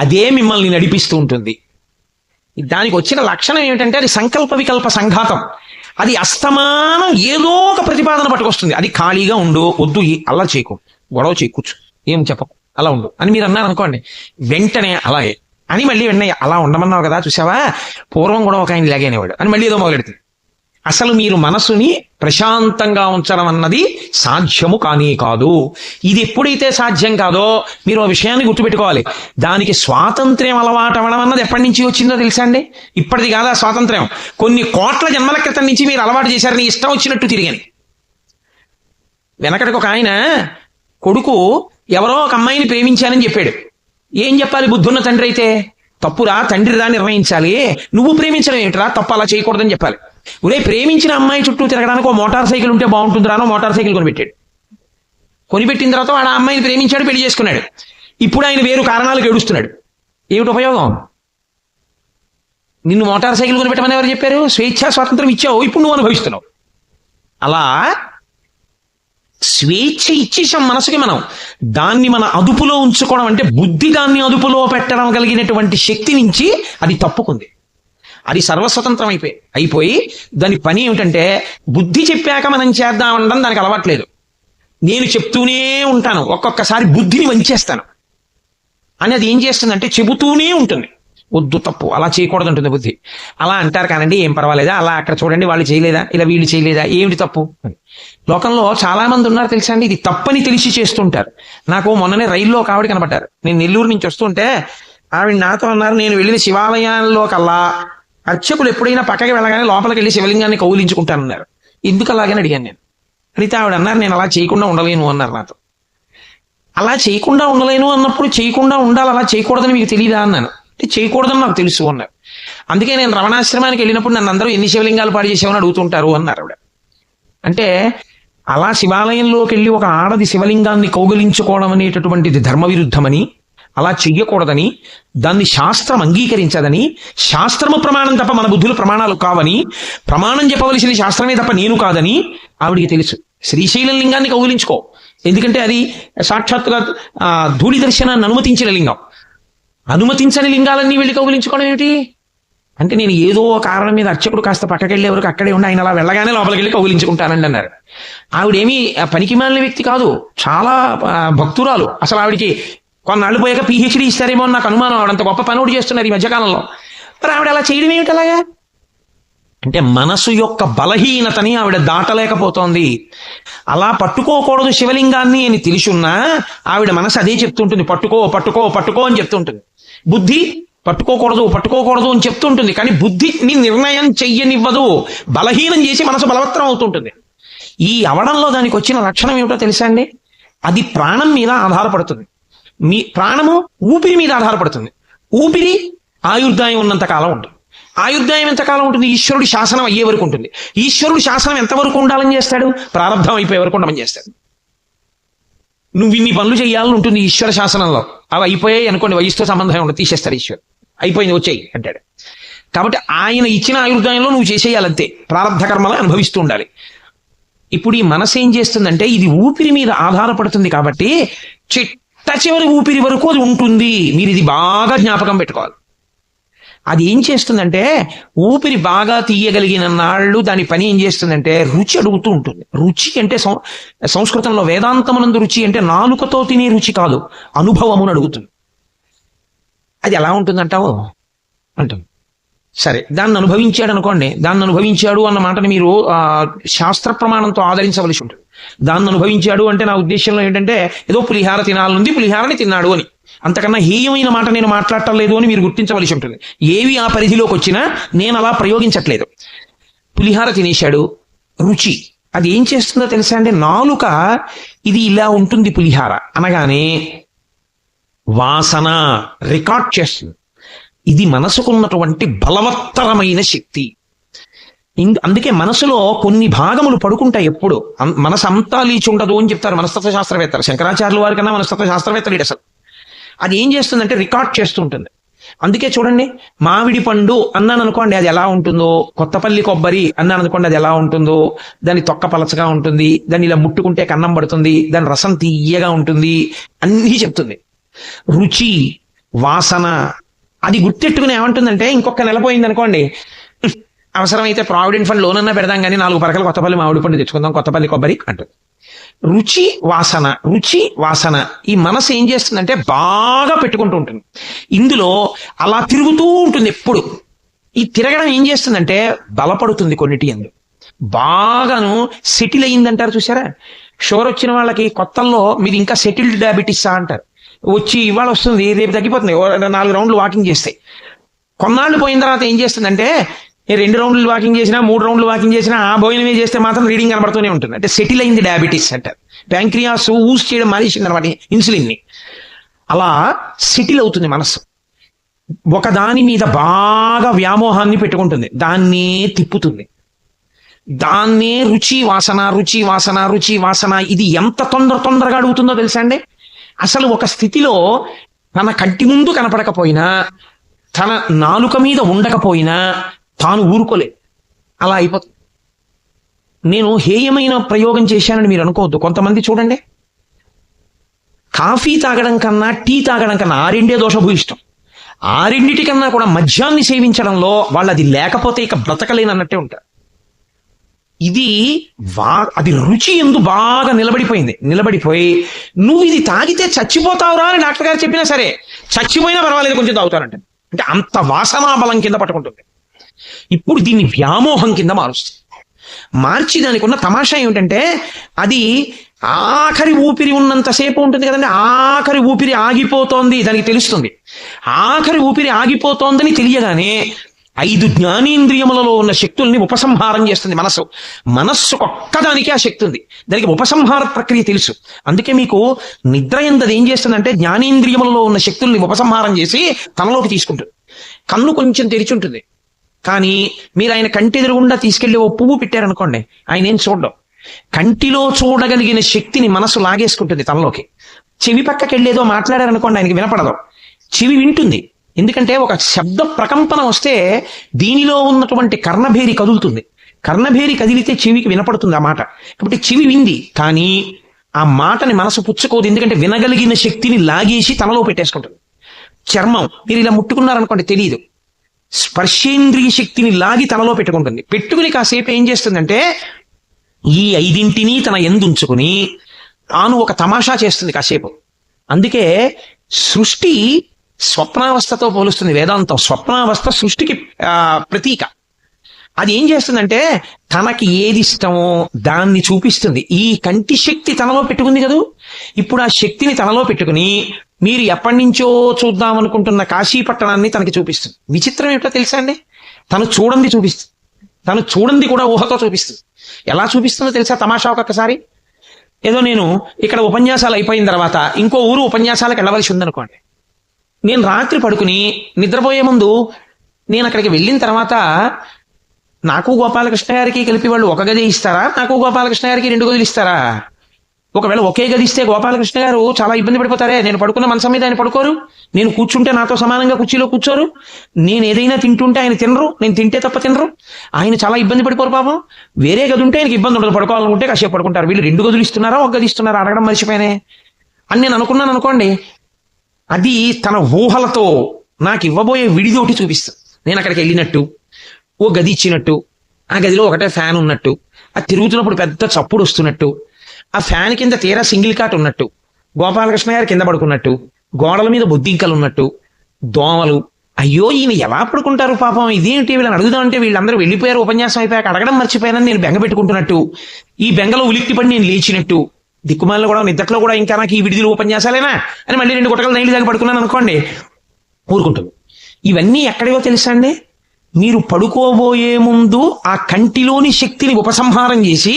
అదే మిమ్మల్ని నడిపిస్తూ ఉంటుంది. దానికి వచ్చిన లక్షణం ఏమిటంటే అది సంకల్ప వికల్ప సంఘాతం. అది అస్తమానం ఏదో ఒక ప్రతిపాదన పట్టుకొస్తుంది. అది ఖాళీగా ఉండు, వద్దు అలా చేయకు, గొడవ చేయకూర్చు, ఏం చెప్పకు, అలా ఉండు అని మీరు అన్నారు అనుకోండి, వెంటనే అలాగే అని మళ్ళీ వెంటనే అలా ఉండమన్నావు కదా చూసావా, పూర్వం కూడా ఒక ఆయన ఇలాగే అనేవాడు అని మళ్ళీ ఏదో మొదలెడుతుంది. అసలు మీరు మనసుని ప్రశాంతంగా ఉంచడం అన్నది సాధ్యము కానే కాదు. ఇది ఎప్పుడైతే సాధ్యం కాదో మీరు ఆ విషయాన్ని గుర్తుపెట్టుకోవాలి. దానికి స్వాతంత్ర్యం అలవాటు అవ్వడం అన్నది ఎప్పటి నుంచి వచ్చిందో తెలుసా అండి? ఇప్పటిది కాదా స్వాతంత్ర్యం, కొన్ని కోట్ల జన్మల క్రితం నుంచి మీరు అలవాటు చేశారని ఇష్టం వచ్చినట్టు తిరిగాని. వెనకటికి ఒక ఆయన కొడుకు ఎవరో ఒక అమ్మాయిని ప్రేమించానని చెప్పాడు. ఏం చెప్పాలి బుద్ధున్న తండ్రి అయితే? తప్పురా, తండ్రిరా నిర్ణయించాలి, నువ్వు ప్రేమించడం ఏమిటిరా, తప్పు, అలా చేయకూడదని చెప్పాలి. ఒరే, ప్రేమించిన అమ్మాయి చుట్టూ తిరగడానికి ఒక మోటార్ సైకిల్ ఉంటే బాగుంటుందిరానో మోటార్ సైకిల్ కొనిపెట్టాడు. కొనిపెట్టిన తర్వాత వాడు ఆ అమ్మాయిని ప్రేమించాడు, పెళ్లి చేసుకున్నాడు. ఇప్పుడు ఆయన వేరు కారణాలకు ఏడుస్తున్నాడు. ఏమిటి ఉపయోగం? నిన్ను మోటార్ సైకిల్ కొనిపెట్టమని ఎవరు చెప్పారు? స్వేచ్ఛా స్వాతంత్రం ఇచ్చావు, ఇప్పుడు నువ్వు అనుభవిస్తున్నావు. అలా స్వేచ్ఛ ఇచ్చేసాం మనసుకి మనం. దాన్ని మన అదుపులో ఉంచుకోవడం అంటే బుద్ధి దాన్ని అదుపులో పెట్టడం కలిగినటువంటి శక్తి నుంచి అది తప్పుకుంది. అది సర్వస్వతంత్రం అయిపోయి దాని పని ఏమిటంటే బుద్ధి చెప్పాక మనం చేద్దామనడం దానికి అలవాట్లేదు. నేను చెప్తూనే ఉంటాను, ఒక్కొక్కసారి బుద్ధిని వంచేస్తాను అని అది ఏం చేస్తుందంటే చెబుతూనే ఉంటుంది, వద్దు తప్పు, అలా చేయకూడదు ఉంటుంది బుద్ధి. అలా అంటారు కానండి, ఏం పర్వాలేదా, అలా అక్కడ చూడండి వాళ్ళు చేయలేదా, ఇలా వీళ్ళు చేయలేదా, ఏమిటి తప్పు? లోకంలో చాలా మంది ఉన్నారు తెలుసా అండి, ఇది తప్పని తెలిసి చేస్తుంటారు. నాకు మొన్ననే రైల్లో ఒక ఆవిడ కనబడ్డారు. నేను నెల్లూరు నుంచి వస్తుంటే ఆవిడ నాతో అన్నారు, నేను వెళ్ళిన శివాలయాల్లో కల్లా అర్చకులు ఎప్పుడైనా పక్కకి వెళ్ళగానే లోపలికి వెళ్ళి శివలింగాన్ని కౌలించుకుంటానన్నారు. ఎందుకు అలాగని అడిగాను నేను. అడిగితే ఆవిడ అన్నారు, నేను అలా చేయకుండా ఉండలేను అన్నారు నాతో. అలా చేయకుండా ఉండలేను అన్నప్పుడు చేయకుండా ఉండాలి, అలా చేయకూడదని మీకు తెలియదా అన్నాను. అంటే చేయకూడదని నాకు తెలుసు అన్నారు. అందుకే నేను రమణాశ్రమానికి వెళ్ళినప్పుడు నన్ను అందరూ ఎన్ని శివలింగాలు పాడు చేసామని అడుగుతుంటారు అన్నారు ఆవిడ. అంటే అలా శివాలయంలోకి వెళ్ళి ఒక ఆడది శివలింగాన్ని కౌగిలించుకోవడం అనేటటువంటిది ధర్మ విరుద్ధమని, అలా చెయ్యకూడదని, దాన్ని శాస్త్రం అంగీకరించదని, శాస్త్రము ప్రమాణం తప్ప మన బుద్ధులు ప్రమాణాలు కావని, ప్రమాణం చెప్పవలసింది శాస్త్రమే తప్ప నేను కాదని ఆవిడికి తెలుసు. శ్రీశైలం లింగాన్ని కౌగిలించుకో, ఎందుకంటే అది సాక్షాత్తుగా ధూళి దర్శనాన్ని అనుమతించిన లింగం. అనుమతించని లింగాలన్నీ వెళ్ళి కౌగిలించుకోవడం ఏమిటి అంటే, నేను ఏదో కారణం మీద అర్చకుడు కాస్త పక్కకి వెళ్ళే వరకు అక్కడే ఉండి ఆయన అలా వెళ్ళగానే లోపలికి వెళ్ళి కౌగిలించుకుంటానండి అన్నారు. ఆవిడేమీ పనికి మాలిన వ్యక్తి కాదు, చాలా భక్తురాలు. అసలు ఆవిడికి కొన్నాళ్ళు పోయాక PhD ఇస్తారేమో అని నాకు అనుమానం. ఆవిడంత గొప్ప పని కూడా చేస్తున్నారు ఈ మధ్యకాలంలో. మరి ఆవిడ అలా చేయడం ఏమిటి అలాగా అంటే మనసు యొక్క బలహీనతని ఆవిడ దాటలేకపోతోంది. అలా పట్టుకోకూడదు శివలింగాన్ని అని తెలుసున్నా ఆవిడ మనసు అదే చెప్తుంటుంది, పట్టుకో పట్టుకో పట్టుకో అని చెప్తుంటుంది. బుద్ధి పట్టుకోకూడదు పట్టుకోకూడదు అని చెప్తుంటుంది, కానీ బుద్ధిని నిర్ణయం చెయ్యనివ్వదు, బలహీనం చేసి మనసు బలవత్తరం అవుతుంటుంది. ఈ అవడంలో దానికి వచ్చిన లక్షణం ఏమిటో తెలుసా అండి? అది ప్రాణం మీద ఆధారపడుతుంది. మీ ప్రాణము ఊపిరి మీద ఆధారపడుతుంది. ఊపిరి ఆయుర్దాయం ఉన్నంత కాలం ఉంటుంది. ఆయుర్దాయం ఎంతకాలం ఉంటుంది? ఈశ్వరుడి శాసనం అయ్యే వరకు ఉంటుంది. ఈశ్వరుడు శాసనం ఎంతవరకు ఉండాలని చేస్తాడు? ప్రారంభం అయిపోయే వరకు ఉండమని చేస్తాడు. నువ్వు ఇన్ని పనులు చేయాలని ఉంటుంది ఈశ్వర శాసనంలో. అవి అయిపోయాయి అనుకోండి, వయసుతో సంబంధం ఉండదు, తీసేస్తారు. ఈశ్వరు అయిపోయింది వచ్చేయి అంటాడు. కాబట్టి ఆయన ఇచ్చిన ఆయుర్దాయంలో నువ్వు చేసేయాలంతే, ప్రారంభ కర్మలు అనుభవిస్తూ ఉండాలి. ఇప్పుడు ఈ మనసు ఏం చేస్తుందంటే ఇది ఊపిరి మీద ఆధారపడుతుంది కాబట్టి చిట్ట చివరి ఊపిరి వరకు అది ఉంటుంది. మీరు ఇది బాగా జ్ఞాపకం పెట్టుకోవాలి. అది ఏం చేస్తుందంటే ఊపిరి బాగా తీయగలిగిన నాళ్ళు దాని పని ఏం చేస్తుందంటే రుచి అడుగుతూ ఉంటుంది. రుచి అంటే సంస్కృతంలో వేదాంతమునందు రుచి అంటే నాలుకతో తినే రుచి కాదు, అనుభవమును అడుగుతుంది. అది ఎలా ఉంటుందంటావు అంటుంది. సరే, దాన్ని అనుభవించాడు అనుకోండి, దాన్ని అనుభవించాడు అన్న మాటని మీరు శాస్త్ర ప్రమాణంతో ఆదరించవలసి ఉంటుంది. దాన్ని అనుభవించాడు అంటే నా ఉద్దేశంలో ఏంటంటే ఏదో పులిహార తినాలనుంది, పులిహారని తిన్నాడు అని, అంతకన్నా హేయమైన మాట నేను మాట్లాడటం లేదు అని మీరు గుర్తించవలసి ఉంటుంది. ఏవి ఆ పరిధిలోకి వచ్చినా నేను అలా ప్రయోగించట్లేదు. పులిహార తినేశాడు, రుచి అది ఏం చేస్తుందో తెలుసా అండి? నాలుక ఇది ఇలా ఉంటుంది పులిహార అనగానే వాసన రికార్డ్ చేస్తుంది. ఇది మనసుకున్నటువంటి బలవత్తరమైన శక్తి. అందుకే మనసులో కొన్ని భాగములు పడుకుంటాయి. ఎప్పుడు మనసు అంతా లీచి ఉండదు అని చెప్తారు మనస్తత్వ శాస్త్రవేత్తలు. శంకరాచార్యుల వారి కన్నా మనస్తత్వ శాస్త్రవేత్తలు అసలు అది ఏం చేస్తుందంటే రికార్డ్ చేస్తూ ఉంటుంది. అందుకే చూడండి, మామిడి పండు అన్నాను అనుకోండి అది ఎలా ఉంటుందో, కొత్తపల్లి కొబ్బరి అన్నాను అనుకోండి అది ఎలా ఉంటుందో, దాని తొక్క పలచగా ఉంటుంది, దాన్ని ఇలా ముట్టుకుంటే కన్నం పడుతుంది, దాని రసం తీయగా ఉంటుంది, అన్నీ చెప్తుంది. రుచి వాసన అది గుర్తెట్టుకుని ఏమంటుందంటే ఇంకొక నెల పోయింది అనుకోండి, అవసరమైతే ప్రావిడెంట్ ఫండ్ లోనన్నా పెడదాం కానీ 4 పరకలు కొత్తపల్లి మామిడి పండు తెచ్చుకుందాం, కొత్తపల్లి కొబ్బరి అంటుంది. రుచి వాసన రుచి వాసన ఈ మనసు ఏం చేస్తుందంటే బాగా పెట్టుకుంటూ ఉంటుంది. ఇందులో అలా తిరుగుతూ ఉంటుంది ఎప్పుడు. ఈ తిరగడం ఏం చేస్తుందంటే బలపడుతుంది కొన్నిటి ఎందు. బాగాను సెటిల్ అయిందంటారు చూసారా, షుగర్ వచ్చిన వాళ్ళకి కొత్తల్లో మీరు ఇంకా సెటిల్డ్ డయాబెటీసా అంటారు. వచ్చి ఇవాళ వస్తుంది రేపు తగ్గిపోతుంది, 4 రౌండ్లు వాకింగ్ చేస్తే. కొన్నాళ్ళు పోయిన తర్వాత ఏం చేస్తుందంటే 2 రౌండ్లు వాకింగ్ చేసినా 3 రౌండ్లు వాకింగ్ చేసినా ఆ భోజనమే చేస్తే మాత్రం రీడింగ్ కనబడుతూనే ఉంటుంది. అంటే సెటిల్ అయింది డయాబెటీస్ అంటారు. ప్యాంక్రియాస్ యూజ్ చేయడం మానేసింది అనమాట ఇన్సులిన్ని. అలా సెటిల్ అవుతుంది మనసు. ఒక దాని మీద బాగా వ్యామోహాన్ని పెట్టుకుంటుంది, దాన్నే తిప్పుతుంది, దాన్నే రుచి వాసన రుచి వాసన రుచి వాసన. ఇది ఎంత తొందరగా అడుగుతుందో తెలుసా అండి? అసలు ఒక స్థితిలో తన కంటి ముందు కనపడకపోయినా, తన నాలుక మీద ఉండకపోయినా తాను ఊరుకోలే, అలా అయిపోతుంది. నేను హేయమైన ప్రయోగం చేశానని మీరు అనుకోవద్దు. కొంతమంది చూడండి, కాఫీ తాగడం కన్నా టీ తాగడం కన్నా ఆ రెండే దోషభూయిష్టం. ఆ రెండిటికన్నా కూడా మద్యాన్ని సేవించడంలో వాళ్ళు అది లేకపోతే ఇక బ్రతకలేనన్నట్టే ఉంటారు. ఇది అది రుచి ఎందు బాగా నిలబడిపోయి నువ్వు ఇది తాగితే చచ్చిపోతావురా అని డాక్టర్ గారు చెప్పినా సరే చచ్చిపోయినా పర్వాలేదు కొంచెం తాగుతారంటే, అంటే అంత వాసనా బలం కింద పట్టుకుంటుంది. ఇప్పుడు దీన్ని వ్యామోహం కింద మారుస్తుంది. మార్చి దానికి ఉన్న తమాషా ఏమిటంటే అది ఆఖరి ఊపిరి ఉన్నంతసేపు ఉంటుంది కదండి, ఆఖరి ఊపిరి ఆగిపోతోంది దానికి తెలుస్తుంది. ఆఖరి ఊపిరి ఆగిపోతోందని తెలియగానే 5 జ్ఞానేంద్రియములలో ఉన్న శక్తుల్ని ఉపసంహారం చేస్తుంది మనస్సు. మనస్సుకు ఒక్కదానికి ఆ శక్తి ఉంది, దానికి ఉపసంహార ప్రక్రియ తెలుసు. అందుకే మీకు నిద్ర ఎందు ఏం చేస్తుందంటే జ్ఞానేంద్రియములలో ఉన్న శక్తుల్ని ఉపసంహారం చేసి తనలోకి తీసుకుంటుంది. కన్ను కొంచెం తెరిచుంటుంది, కానీ మీరు ఆయన కంటి ఎదురుగుండా తీసుకెళ్లి ఓ పువ్వు పెట్టారనుకోండి, ఆయన ఏం చూడడం. కంటిలో చూడగలిగిన శక్తిని మనసు లాగేసుకుంటుంది తనలోకి. చెవి పక్కకి వెళ్ళేదో మాట్లాడారనుకోండి, ఆయనకి వినపడదు, చెవి వింటుంది. ఎందుకంటే ఒక శబ్ద ప్రకంపన వస్తే దీనిలో ఉన్నటువంటి కర్ణభేరి కదులుతుంది, కర్ణభేరి కదిలితే చెవికి వినపడుతుంది ఆ మాట. కాబట్టి చెవి వింది, కానీ ఆ మాటని మనసు పుచ్చుకోదు, ఎందుకంటే వినగలిగిన శక్తిని లాగేసి తనలో పెట్టేసుకుంటుంది. చర్మం మీరు ఇలా ముట్టుకున్నారనుకోండి తెలియదు, స్పర్శేంద్రియ శక్తిని లాగి తనలో పెట్టుకుంటుంది. పెట్టుకుని కాసేపు ఏం చేస్తుందంటే ఈ 5 తన ఎందుంచుకుని తాను ఒక తమాషా చేస్తుంది కాసేపు. అందుకే సృష్టి స్వప్నావస్థతో పోలుస్తుంది వేదాంతం. స్వప్నావస్థ సృష్టికి ప్రతీక. అది ఏం చేస్తుందంటే తనకి ఏది ఇష్టమో దాన్ని చూపిస్తుంది. ఈ కంటి శక్తి తనలో పెట్టుకుంది కదూ. ఇప్పుడు ఆ శక్తిని తనలో పెట్టుకుని మీరు ఎప్పటి నుంచో చూద్దాం అనుకుంటున్న కాశీ పట్టణాన్ని తనకి చూపిస్తుంది. విచిత్రం ఏమిటో తెలుసా అండి, తను చూడండి చూపిస్తుంది. తను చూడండి కూడా ఊహతో చూపిస్తుంది. ఎలా చూపిస్తుందో తెలుసా తమాషా? ఒక్కొక్కసారి ఏదో నేను ఇక్కడ ఉపన్యాసాలు అయిపోయిన తర్వాత ఇంకో ఊరు ఉపన్యాసాలకు వెళ్ళవలసి ఉందనుకోండి, నేను రాత్రి పడుకుని నిద్రపోయే ముందు నేను అక్కడికి వెళ్ళిన తర్వాత నాకు గోపాలకృష్ణ గారికి కలిపి వాళ్ళు ఒక గది ఇస్తారా, నాకు గోపాలకృష్ణ గారికి 2 గదులు ఇస్తారా? ఒకవేళ ఒకే గది ఇస్తే గోపాలకృష్ణ గారు చాలా ఇబ్బంది పడిపోతారే. నేను పడుకున్న మనసం మీద ఆయన పడుకోరు, నేను కూర్చుంటే నాతో సమానంగా కుర్చీలో కూర్చోరు, నేను ఏదైనా తింటుంటే ఆయన తినరు, నేను తింటే తప్ప తినరు, ఆయన చాలా ఇబ్బంది పడిపోరు పాపం. వేరే గది ఉంటే ఆయనకి ఇబ్బంది ఉండదు, పడుకోవాలనుకుంటే కాసేపు పడుకుంటారు. వీళ్ళు 2 గదులు ఇస్తున్నారా, ఒక గది ఇస్తున్నారా అడగడం మర్చిపోయానే అని నేను అనుకున్నాను అనుకోండి. అది తన ఊహలతో నాకు ఇవ్వబోయే విడిదోటి చూపిస్తుంది. నేను అక్కడికి వెళ్ళినట్టు, ఓ గది ఇచ్చినట్టు, ఆ గదిలో ఒకటే ఫ్యాన్ ఉన్నట్టు, అది తిరుగుతున్నప్పుడు పెద్ద చప్పుడు వస్తున్నట్టు, ఆ ఫ్యాన్ కింద తీరా సింగిల్ కాట్ ఉన్నట్టు, గోపాలకృష్ణ గారు కింద పడుకున్నట్టు, గోడల మీద బొద్దింకలు ఉన్నట్టు, దోమలు. అయ్యో ఈయన ఎలా పడుకుంటారు పాపం, ఇదేంటి వీళ్ళని అడుగుదామంటే వీళ్ళందరూ వెళ్ళిపోయారు, ఉపన్యాసం అయిపోయాక అడగడం మర్చిపోయానని నేను బెంగ పెట్టుకుంటున్నట్టు, ఈ బెంగలో ఉలిక్కిపడి నేను లేచినట్టు, దిక్కుమాలలో కూడా నిద్రలో కూడా ఇంకా నాకు ఈ విడిదిలు ఉపన్యాసాలేనా అని మళ్ళీ 2 గుటకలు నైళ్ళు దాకా పడుకున్నాను అనుకోండి, ఊరుకుంటుంది. ఇవన్నీ ఎక్కడివో తెలుసా అండి, మీరు పడుకోబోయే ముందు ఆ కంటిలోని శక్తిని ఉపసంహారం చేసి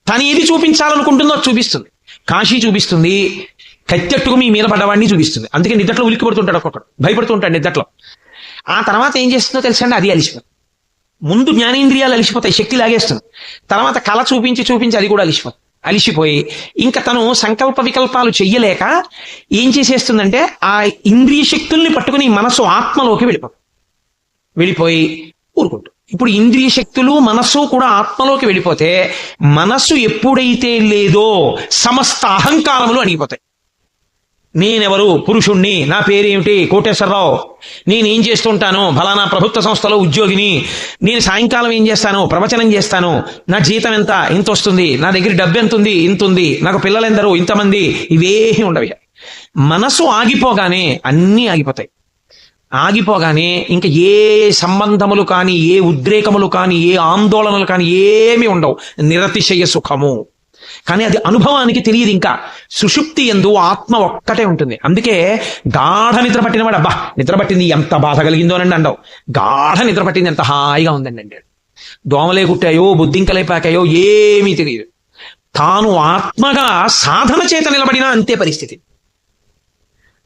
తను ఏది చూపించాలనుకుంటుందో అది చూపిస్తుంది. కాశీ చూపిస్తుంది, కత్తెట్టుకు మీ మీద పడ్డవాడిని చూపిస్తుంది. అందుకే నిద్రలో ఉలిక్కి పడుతుంటాడు, ఒక్కొక్కడు భయపడుతూ ఉంటాడు నిద్రలో. ఆ తర్వాత ఏం చేస్తుందో తెలుసా అండి, అది అలిసిపోతుంది. ముందు జ్ఞానేంద్రియాలు అలిసిపోతాయి, శక్తి లాగేస్తుంది. తర్వాత కళ చూపించి అది కూడా అలిసిపోయి ఇంకా తను సంకల్ప వికల్పాలు చెయ్యలేక ఏం చేసేస్తుందంటే ఆ ఇంద్రియ శక్తుల్ని పట్టుకుని మనసు ఆత్మలోకి వెళ్ళిపోయి ఊరుకుంటుంది. ఇప్పుడు ఇంద్రియ శక్తులు మనస్సు కూడా ఆత్మలోకి వెళ్ళిపోతే మనస్సు ఎప్పుడైతే లేదో సమస్త అహంకారములు అణిగిపోతాయి. నేనెవరు, పురుషుణ్ణి, నా పేరేమిటి, కోటేశ్వరరావు, నేనేం చేస్తుంటాను, ఫలానా ప్రభుత్వ సంస్థలో ఉద్యోగిని, నేను సాయంకాలం ఏం చేస్తాను, ప్రవచనం చేస్తాను, నా జీతం ఎంత, ఇంత వస్తుంది, నా దగ్గర డబ్బు ఎంత ఉంది, ఇంత ఉంది, నాకు పిల్లలెందరూ, ఇంతమంది, ఇవేమీ ఉండవు. మనసు ఆగిపోగానే అన్నీ ఆగిపోతాయి. ఆగిపోగానే ఇంకా ఏ సంబంధములు కానీ, ఏ ఉద్రేకములు కానీ, ఏ ఆందోళనలు కానీ ఏమీ ఉండవు. నిరతిశయ సుఖము. కానీ అది అనుభవానికి తెలియదు. ఇంకా సుషుప్తి యందు ఆత్మ ఒక్కటే ఉంటుంది. అందుకే గాఢ నిద్ర పట్టినవాడు అబ్బా నిద్ర పట్టింది ఎంత బాధ కలిగిందోనండి అండవు, గాఢ నిద్ర పట్టింది ఎంత హాయిగా ఉందండి అంటాడు. దోమలే కుట్టాయో బుద్ధింకలే పాకాయో ఏమీ తెలియదు. తాను ఆత్మగా సాధన చేత నిలబడినా అంతే పరిస్థితి.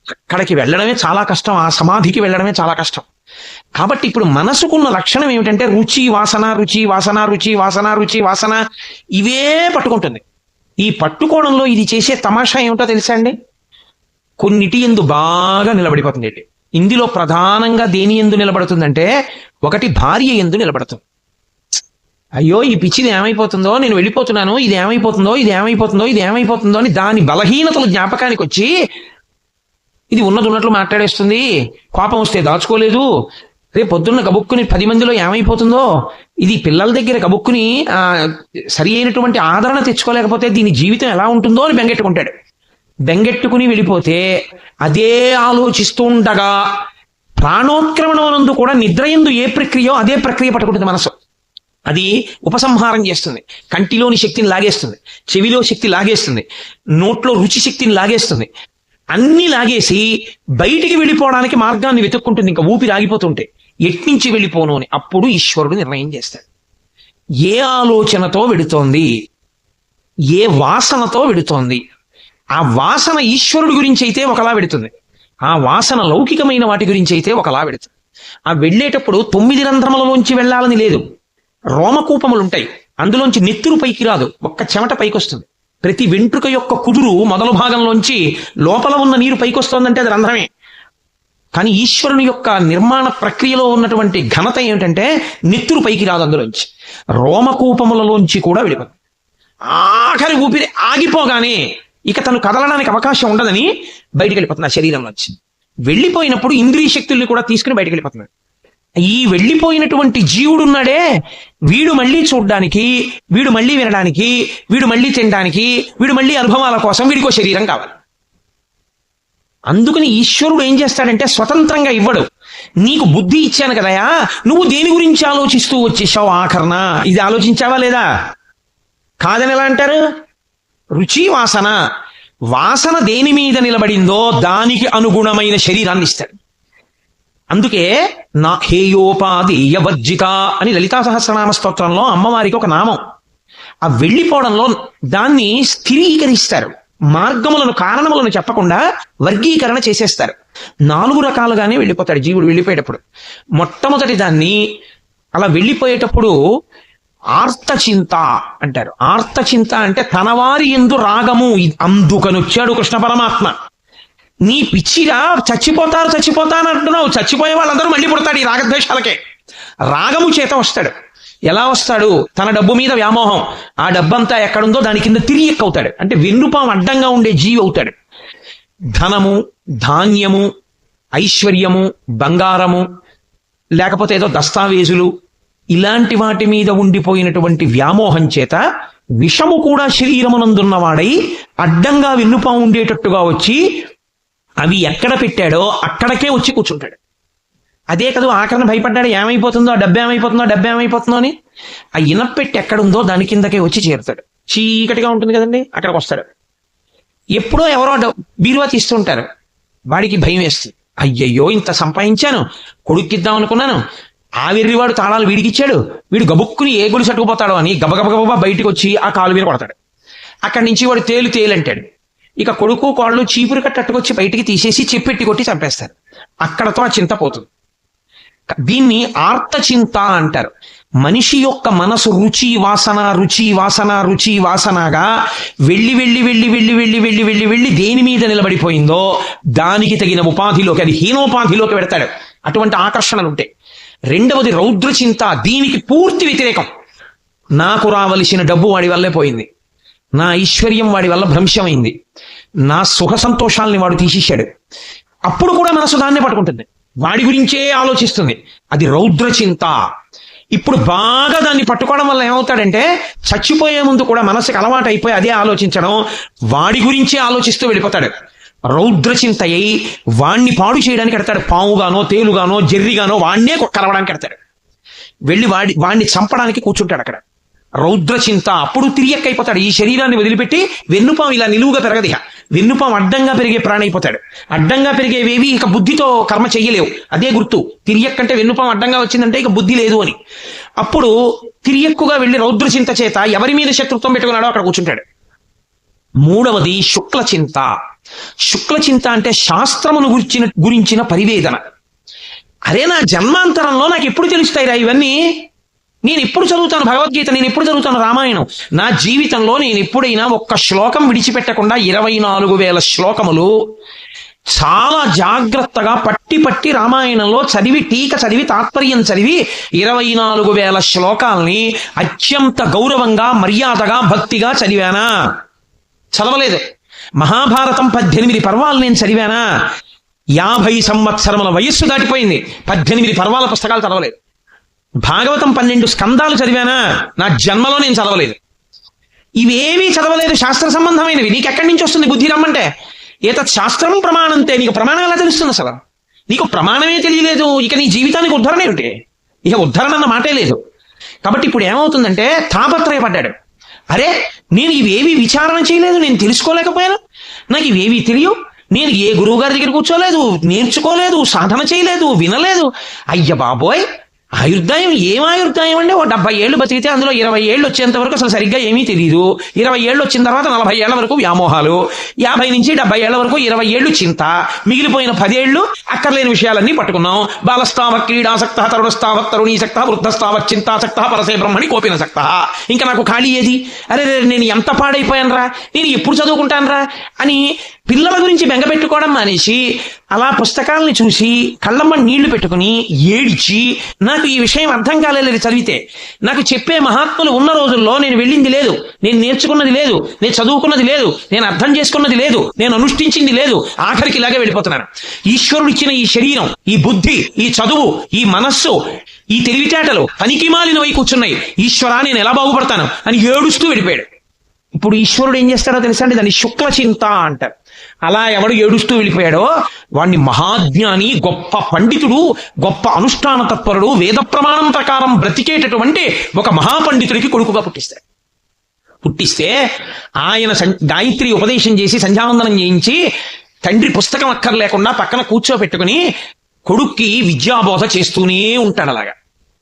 అక్కడికి వెళ్ళడమే చాలా కష్టం, ఆ సమాధికి వెళ్ళడమే చాలా కష్టం. కాబట్టి ఇప్పుడు మనసుకున్న లక్షణం ఏమిటంటే రుచి వాసన, రుచి వాసన, రుచి వాసన, రుచి వాసన, ఇవే పట్టుకుంటుంది. ఈ పట్టుకోవడంలో ఇది చేసే తమాషా ఏమిటో తెలుసా అండి, కొన్నిటి యందు బాగా నిలబడిపోతుంది. ఇందులో ప్రధానంగా దేని యందు నిలబడుతుందంటే, ఒకటి భార్య యందు నిలబడుతుంది. అయ్యో ఈ పిచ్చిది ఏమైపోతుందో, నేను వెళ్ళిపోతున్నాను, ఇది ఏమైపోతుందో, ఇది ఏమైపోతుందో, ఇది ఏమైపోతుందో అని దాని బలహీనతలు జ్ఞాపకానికి వచ్చి ఇది ఉన్నట్లు మాట్లాడేస్తుంది, కోపం వస్తే దాచుకోలేదు, రేపు పొద్దున్న కబుక్కుని 10 మందిలో ఏమైపోతుందో, ఇది పిల్లల దగ్గర కబుక్కుని సరి అయినటువంటి ఆదరణ తెచ్చుకోలేకపోతే దీని జీవితం ఎలా ఉంటుందో అని బెంగెట్టుకుంటాడు. బెంగెట్టుకుని వెళ్ళిపోతే అదే ఆలోచిస్తూ ఉండగా ప్రాణోత్క్రమణనందు కూడా నిద్రయందు ఏ ప్రక్రియో అదే ప్రక్రియ పట్టుకుంటుంది మనసు. అది ఉపసంహారం చేస్తుంది, కంటిలోని శక్తిని లాగేస్తుంది, చెవిలో శక్తి లాగేస్తుంది, నోట్లో రుచి శక్తిని లాగేస్తుంది, అన్ని లాగేసి బయటికి వెళ్ళిపోవడానికి మార్గాన్ని వెతుక్కుంటుంది. ఇంకా ఊపిరి ఆగిపోతుంటే ఎట్నుంచి వెళ్ళిపోను అని అప్పుడు ఈశ్వరుడు నిర్ణయం చేస్తాడు. ఏ ఆలోచనతో వెడుతోంది, ఏ వాసనతో వెడుతోంది, ఆ వాసన ఈశ్వరుడి గురించి అయితే ఒకలా వెడుతుంది, ఆ వాసన లౌకికమైన వాటి గురించి అయితే ఒకలా వెడుతుంది. ఆ వెళ్ళేటప్పుడు 9 రంధ్రములలోంచి వెళ్ళాలని లేదు, రోమకూపములు ఉంటాయి, అందులోంచి నెత్తురు పైకి రాదు, ఒక్క చెమట పైకి వస్తుంది. ప్రతి వెంట్రుక యొక్క కుదురు మొదలు భాగంలోంచి లోపల ఉన్న నీరు పైకొస్తోందంటే అది రంధ్రమే. కానీ ఈశ్వరుని యొక్క నిర్మాణ ప్రక్రియలో ఉన్నటువంటి ఘనత ఏమిటంటే నెత్తురు పైకి రాదు, అందులోంచి రోమకూపములలోంచి కూడా వెళ్ళిపోతుంది. ఆఖరి ఊపిరి ఆగిపోగానే ఇక తను కదలడానికి అవకాశం ఉండదని బయటికి వెళ్ళిపోతుంది ఆ శరీరంలోంచి. వెళ్ళిపోయినప్పుడు ఇంద్రియ శక్తుల్ని కూడా తీసుకుని బయటికి వెళ్ళిపోతున్నాడు. ఈ వెళ్ళిపోయినటువంటి జీవుడున్నాడే, వీడు మళ్ళీ చూడడానికి, వీడు మళ్ళీ వినడానికి, వీడు మళ్ళీ తినడానికి, వీడు మళ్ళీ అనుభవాల కోసం వీడికో శరీరం కావాలి. అందుకని ఈశ్వరుడు ఏం చేస్తాడంటే స్వతంత్రంగా ఇవ్వడు. నీకు బుద్ధి ఇచ్చాను కదయా, నువ్వు దేని గురించి ఆలోచిస్తూ వచ్చేసావు ఆఖరణ, ఇది ఆలోచించావా లేదా? కాదని ఎలా అంటారు? రుచి వాసన, వాసన దేని మీద నిలబడిందో దానికి అనుగుణమైన శరీరాన్ని ఇస్తాడు. అందుకే నా హేయోపాధేయ వర్జిత అని లలితా సహస్రనామ స్తోత్రంలో అమ్మవారికి ఒక నామం. ఆ వెళ్ళిపోవడంలో దాన్ని స్థిరీకరిస్తారు. మార్గములను, కారణములను చెప్పకుండా వర్గీకరణ చేసేస్తారు. 4 రకాలుగానే వెళ్ళిపోతాడు జీవుడు వెళ్ళిపోయేటప్పుడు. మొట్టమొదటి దాన్ని అలా వెళ్ళిపోయేటప్పుడు ఆర్తచింత అంటారు. ఆర్తచింత అంటే తనవారి యందు రాగము. అందుకనొచ్చాడు కృష్ణ పరమాత్మ. నీ పిచ్చిరా, చచ్చిపోతాను అంటున్నావు, చచ్చిపోయే వాళ్ళందరూ మళ్ళీ పుడతాడు ఈ రాగద్వేషాలకే. రాగము చేత వస్తాడు. ఎలా వస్తాడు? తన డబ్బు మీద వ్యామోహం, ఆ డబ్బంతా ఎక్కడుందో దాని కింద తిరిగి ఎక్కుతాడు. అంటే వెన్నుపాం అడ్డంగా ఉండే జీవి అవుతాడు. ధనము, ధాన్యము, ఐశ్వర్యము, బంగారము, లేకపోతే ఏదో దస్తావేజులు, ఇలాంటి వాటి మీద ఉండిపోయినటువంటి వ్యామోహం చేత విషము కూడా శరీరమునందున్నవాడై అడ్డంగా వెన్నుపాం ఉండేటట్టుగా వచ్చి అవి ఎక్కడ పెట్టాడో అక్కడికే వచ్చి కూర్చుంటాడు. అదే కదా ఆఖరణ భయపడ్డాడు, ఏమైపోతుందో, ఆ డబ్బు ఏమైపోతుందో అని. ఆ ఇనపెట్టి ఎక్కడుందో దాని కిందకే వచ్చి చేరుతాడు. చీకటిగా ఉంటుంది కదండి, అక్కడికి వస్తాడు. ఎప్పుడో ఎవరో బీరువా తీస్తుంటారు, వాడికి భయం వేస్తుంది. అయ్యయ్యో ఇంత సంపాదించాను, కొడుక్కిద్దాం అనుకున్నాను, ఆ వెర్రివాడు తాళాలు వీడికిచ్చాడు, వీడు గబుక్కుని ఏ గుడి సట్టుకుపోతాడో అని గబగబగబా బయటకు వచ్చి ఆ కాలు మీద కొడతాడు. అక్కడి నుంచి వాడు తేలంటాడు. ఇక కొడుకు కోడలు చీపురు కట్టట్టుకొచ్చి బయటికి తీసేసి చెప్పెట్టి కొట్టి చంపేస్తారు. అక్కడతో ఆ చింత పోతుంది. దీన్ని ఆర్తచింత అంటారు. మనిషి యొక్క మనసు రుచి వాసనగా వెళ్ళి దేని మీద నిలబడిపోయిందో దానికి తగిన ఉపాధిలోకి, అది హీనోపాధిలోకి పెడతాడు. అటువంటి ఆకర్షణలు ఉంటాయి. రెండవది రౌద్రచింత. దీనికి పూర్తి వ్యతిరేకం. నాకు రావలసిన డబ్బు వాడి వల్లే పోయింది, నా ఐశ్వర్యం వాడి వల్ల భ్రంశమైంది, నా సుఖ సంతోషాలని వాడు తీసేశాడు. అప్పుడు కూడా మనసు దాన్నే పట్టుకుంటుంది, వాడి గురించే ఆలోచిస్తుంది. అది రౌద్రచింత. ఇప్పుడు బాగా దాన్ని పట్టుకోవడం వల్ల ఏమవుతాడంటే చచ్చిపోయే ముందు కూడా మనసుకి అలవాటు అయిపోయి అదే ఆలోచించడం, వాడి గురించే ఆలోచిస్తూ వెళ్ళిపోతాడు. రౌద్రచింత అయి వాణ్ణి పాడు చేయడానికి ఎడతాడు. పావుగానో, తేలుగానో, జెర్రిగానో వాణ్ణే కలవడానికి ఎడతాడు. వెళ్ళి వాణ్ణి చంపడానికి కూర్చుంటాడు అక్కడ. రౌద్రచింత. అప్పుడు తిరియక్కైపోతాడు. ఈ శరీరాన్ని వదిలిపెట్టి వెన్నుపాం ఇలా నిలువుగా పెరగదిహ, వెన్నుపాం అడ్డంగా పెరిగే ప్రాణి అయిపోతాడు. అడ్డంగా పెరిగేవేవి ఇక బుద్ధితో కర్మ చెయ్యలేవు. అదే గుర్తు. తిరియక్కంటే వెన్నుపాం అడ్డంగా వచ్చిందంటే ఇక బుద్ధి లేదు అని. అప్పుడు తిరియక్కుగా వెళ్ళి రౌద్రచింత చేత ఎవరి మీద శత్రుత్వం పెట్టుకున్నాడో అక్కడ కూర్చుంటాడు. మూడవది శుక్లచింత. శుక్లచింత అంటే శాస్త్రమును గురించిన పరివేదన. అరే నా జన్మాంతరంలో నాకు ఎప్పుడు తెలుస్తాయిరా ఇవన్నీ? నేను ఎప్పుడు చదువుతాను భగవద్గీత, నేను ఎప్పుడు చదువుతాను రామాయణం? నా జీవితంలో నేను ఎప్పుడైనా ఒక్క శ్లోకం విడిచిపెట్టకుండా 24,000 శ్లోకములు చాలా జాగ్రత్తగా పట్టి రామాయణంలో చదివి, టీక చదివి, తాత్పర్యం చదివి 24,000 శ్లోకాల్ని అత్యంత గౌరవంగా, మర్యాదగా, భక్తిగా చదివానా? చదవలేదు. మహాభారతం 18 పర్వాలు నేను చదివానా? 50 సంవత్సరముల వయస్సు దాటిపోయింది, 18 పర్వాల పుస్తకాలు చదవలేదు. భాగవతం 12 స్కందాలు చదివానా? నా జన్మలో నేను చదవలేదు. ఇవేమీ చదవలేదు శాస్త్ర సంబంధమైనవి. నీకు ఎక్కడి నుంచి వస్తుంది బుద్ధి రమ్మంటే? ఏతత్ శాస్త్రం ప్రమాణంతే. నీకు ప్రమాణం ఎలా తెలుస్తుంది అసలు? నీకు ప్రమాణమే తెలియలేదు, ఇక నీ జీవితానికి ఉద్ధరణ ఏమిటి? ఇక ఉద్ధరణ అన్న మాటే లేదు. కాబట్టి ఇప్పుడు ఏమవుతుందంటే తాపత్రయపడ్డాడు. అరే నేను ఇవేవి విచారణ చేయలేదు, నేను తెలుసుకోలేకపోయాను, నాకు ఇవేవి తెలియవు, నేను ఏ గురువు గారి దగ్గర కూర్చోలేదు, నేర్చుకోలేదు, సాధన చేయలేదు, వినలేదు. అయ్య బాబోయ్, ఆయుర్దాయం ఏం ఆయుర్దాయం అండి? ఓ 70 ఏళ్ళు బతికితే అందులో 20 ఏళ్ళు వచ్చేంత వరకు అసలు సరిగ్గా ఏమీ తెలియదు. 20 ఏళ్ళు వచ్చిన తర్వాత 40 ఏళ్ల వరకు వ్యామోహాలు, 50 నుంచి 70 ఏళ్ల వరకు 20 ఏళ్ళు చింత, మిగిలిపోయిన 10 ఏళ్ళు అక్కర్లేని విషయాలన్నీ పట్టుకున్నాం. బాలస్తావత్ క్రీడాసక్త, తరుణస్తావత్ తరుణీసక్త, వృద్ధస్తావత్ చింతాసక్త, పరసే బ్రహ్మణి కోపినసక్త. ఇంకా నాకు ఖాళీ ఏది? అరే నేను ఎంత పాడైపోయాను రా, నేను ఎప్పుడు చదువుకుంటాను రా అని పిల్లల గురించి బెంగపెట్టుకోవడం మానేసి అలా పుస్తకాలని చూసి కళ్ళమ్మ నీళ్లు పెట్టుకుని ఏడిచి, నాకు ఈ విషయం అర్థం కాలేదు చదివితే, నాకు చెప్పే మహాత్ములు ఉన్న రోజుల్లో నేను వెళ్ళింది లేదు, నేను నేర్చుకున్నది లేదు, నేను చదువుకున్నది లేదు, నేను అర్థం చేసుకున్నది లేదు, నేను అనుష్ఠించింది లేదు, ఆఖరికి ఇలాగే వెళ్ళిపోతున్నాను. ఈశ్వరుడు ఇచ్చిన ఈ శరీరం, ఈ బుద్ధి, ఈ చదువు, ఈ మనస్సు, ఈ తెలివితేటలు పనికి మాలినవై కూర్చున్నాయి, ఈశ్వరా నేను ఎలా బాగుపడతాను అని ఏడుస్తూ వెళ్ళిపోయాడు. ఇప్పుడు ఈశ్వరుడు ఏం చేస్తాడో తెలుసా అండి? దాన్ని శుక్లచింత అంటారు. అలా ఎవడు ఏడుస్తూ వెళ్ళిపోయాడో వాణ్ణి మహాజ్ఞాని, గొప్ప పండితుడు, గొప్ప అనుష్ఠాన తత్పరుడు, వేద ప్రమాణం ప్రకారం బ్రతికేటటువంటి ఒక మహాపండితుడికి కొడుకుగా పుట్టిస్తే ఆయన గాయత్రి ఉపదేశం చేసి సంధ్యావందనం చేయించి తండ్రి పుస్తకం అక్కర్లేకుండా పక్కన కూర్చోబెట్టుకుని కొడుక్కి విద్యాబోధ చేస్తూనే ఉంటాడు అలాగా.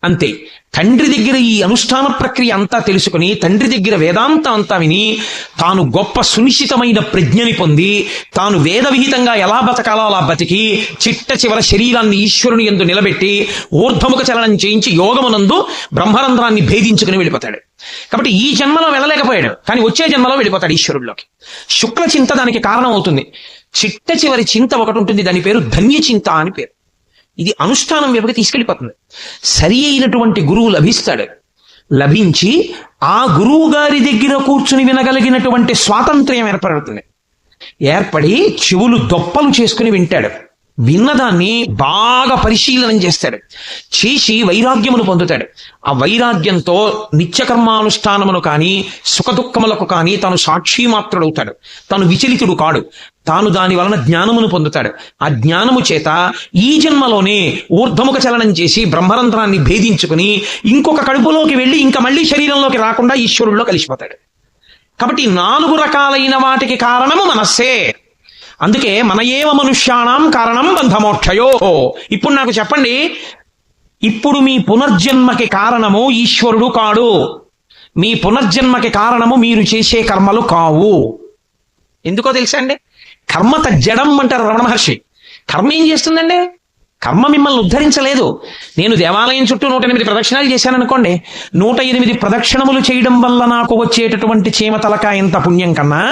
అంతే. తండ్రి దగ్గర ఈ అనుష్ఠాన ప్రక్రియ అంతా తెలుసుకుని, తండ్రి దగ్గర వేదాంతం అంతా విని, తాను గొప్ప సునిశ్చితమైన ప్రజ్ఞని పొంది, తాను వేద విహితంగా ఎలా బతకాలో అలా బతికి, చిట్ట చివర శరీరాన్ని ఈశ్వరుని యందు నిలబెట్టి ఊర్ధముఖ చలనం చేయించి యోగమునందు బ్రహ్మరంధ్రాన్ని భేదించుకుని వెళ్ళిపోతాడు. కాబట్టి ఈ జన్మలో వెళ్ళలేకపోయాడు, కానీ వచ్చే జన్మలో వెళ్ళిపోతాడు ఈశ్వరుడిలోకి. శుక్ల చింత దానికి కారణం అవుతుంది. చిట్ట చివరి చింత ఒకటి ఉంటుంది, దాని పేరు ధన్య చింత అని పేరు. ఇది అనుష్ఠానం వైపుకి తీసుకెళ్ళిపోతుంది. సరి అయినటువంటి గురువు లభించి ఆ గురువు గారి దగ్గర కూర్చుని వినగలిగినటువంటి స్వాతంత్ర్యం ఏర్పడి చెవులు దొప్పలు చేసుకుని వింటాడు. విన్నదాన్ని బాగా పరిశీలనం చేసి వైరాగ్యమును పొందుతాడు. ఆ వైరాగ్యంతో నిత్యకర్మానుష్ఠానమును కానీ సుఖదుఖములకు కానీ తాను సాక్షి మాత్రుడవుతాడు. తాను విచలితుడు కాడు. తాను దాని వలన జ్ఞానమును పొందుతాడు. ఆ జ్ఞానము చేత ఈ జన్మలోనే ఊర్ధముఖ చలనం చేసి బ్రహ్మరంధ్రాన్ని భేదించుకుని ఇంకొక కడుపులోకి వెళ్ళి ఇంకా మళ్ళీ శరీరంలోకి రాకుండా ఈశ్వరుల్లో కలిసిపోతాడు. కాబట్టి 4 రకాలైన వాటికి కారణము మనస్సే. అందుకే మన ఏవ మనుష్యాణం కారణం బంధమోక్షయో. ఇప్పుడు నాకు చెప్పండి, ఇప్పుడు మీ పునర్జన్మకి కారణము ఈశ్వరుడు కాడు. మీ పునర్జన్మకి కారణము మీరు చేసే కర్మలు కావు. ఎందుకో తెలుసా అండి? కర్మ తజ్జడం అంటారు రమణ మహర్షి. కర్మ ఏం చేస్తుందండి? కర్మ మిమ్మల్ని ఉద్ధరించలేదు. నేను దేవాలయం చుట్టూ 108 ప్రదక్షిణాలు చేశాననుకోండి, 108 ప్రదక్షిణములు చేయడం వల్ల నాకు వచ్చేటటువంటి చీమ తలకాయంత పుణ్యం కన్నా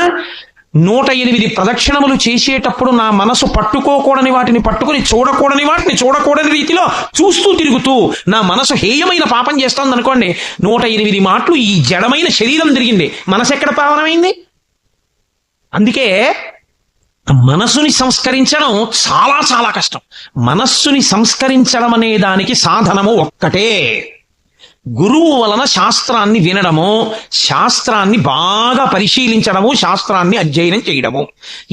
108 ప్రదక్షిణములు చేసేటప్పుడు నా మనసు పట్టుకోకూడని వాటిని పట్టుకుని, చూడకూడని వాటిని చూడకూడని రీతిలో చూస్తూ తిరుగుతూ నా మనసు హేయమైన పాపం చేస్తోంది అనుకోండి, 108 మాటలు ఈ జడమైన శరీరం తిరిగింది, మనసు ఎక్కడ పావనమైంది? అందుకే మనస్సుని సంస్కరించడం చాలా చాలా కష్టం. మనస్సుని సంస్కరించడం అనే దానికి సాధనము ఒక్కటే, గురువు వలన శాస్త్రాన్ని వినడము, శాస్త్రాన్ని బాగా పరిశీలించడము, శాస్త్రాన్ని అధ్యయనం చేయడము.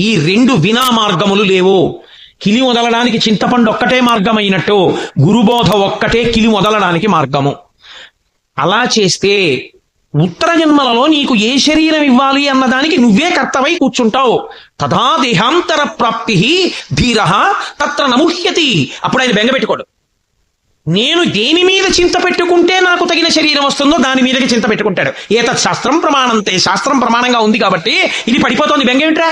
ఈ 2 వినా మార్గములు లేవు. కిలి వదలడానికి చింతపండు ఒక్కటే మార్గమైనట్టు గురుబోధ ఒక్కటే కిలి వదలడానికి మార్గము. అలా చేస్తే ఉత్తర జన్మలలో నీకు ఏ శరీరం ఇవ్వాలి అన్నదానికి నువ్వే కర్తవై కూర్చుంటావు. తథా దేహాంతర ప్రాప్తి ధీర తత్ర నముహ్యతి. అప్పుడు ఆయన బెంగపెట్టుకోడు. నేను దేని మీద చింత పెట్టుకుంటే నాకు తగిన శరీరం వస్తుందో దాని మీదకి చింత పెట్టుకుంటాడు. ఏతత్ శాస్త్రం ప్రమాణంతే. శాస్త్రం ప్రమాణంగా ఉంది కాబట్టి ఇది పడిపోతుంది, బెంగేమిట్రా?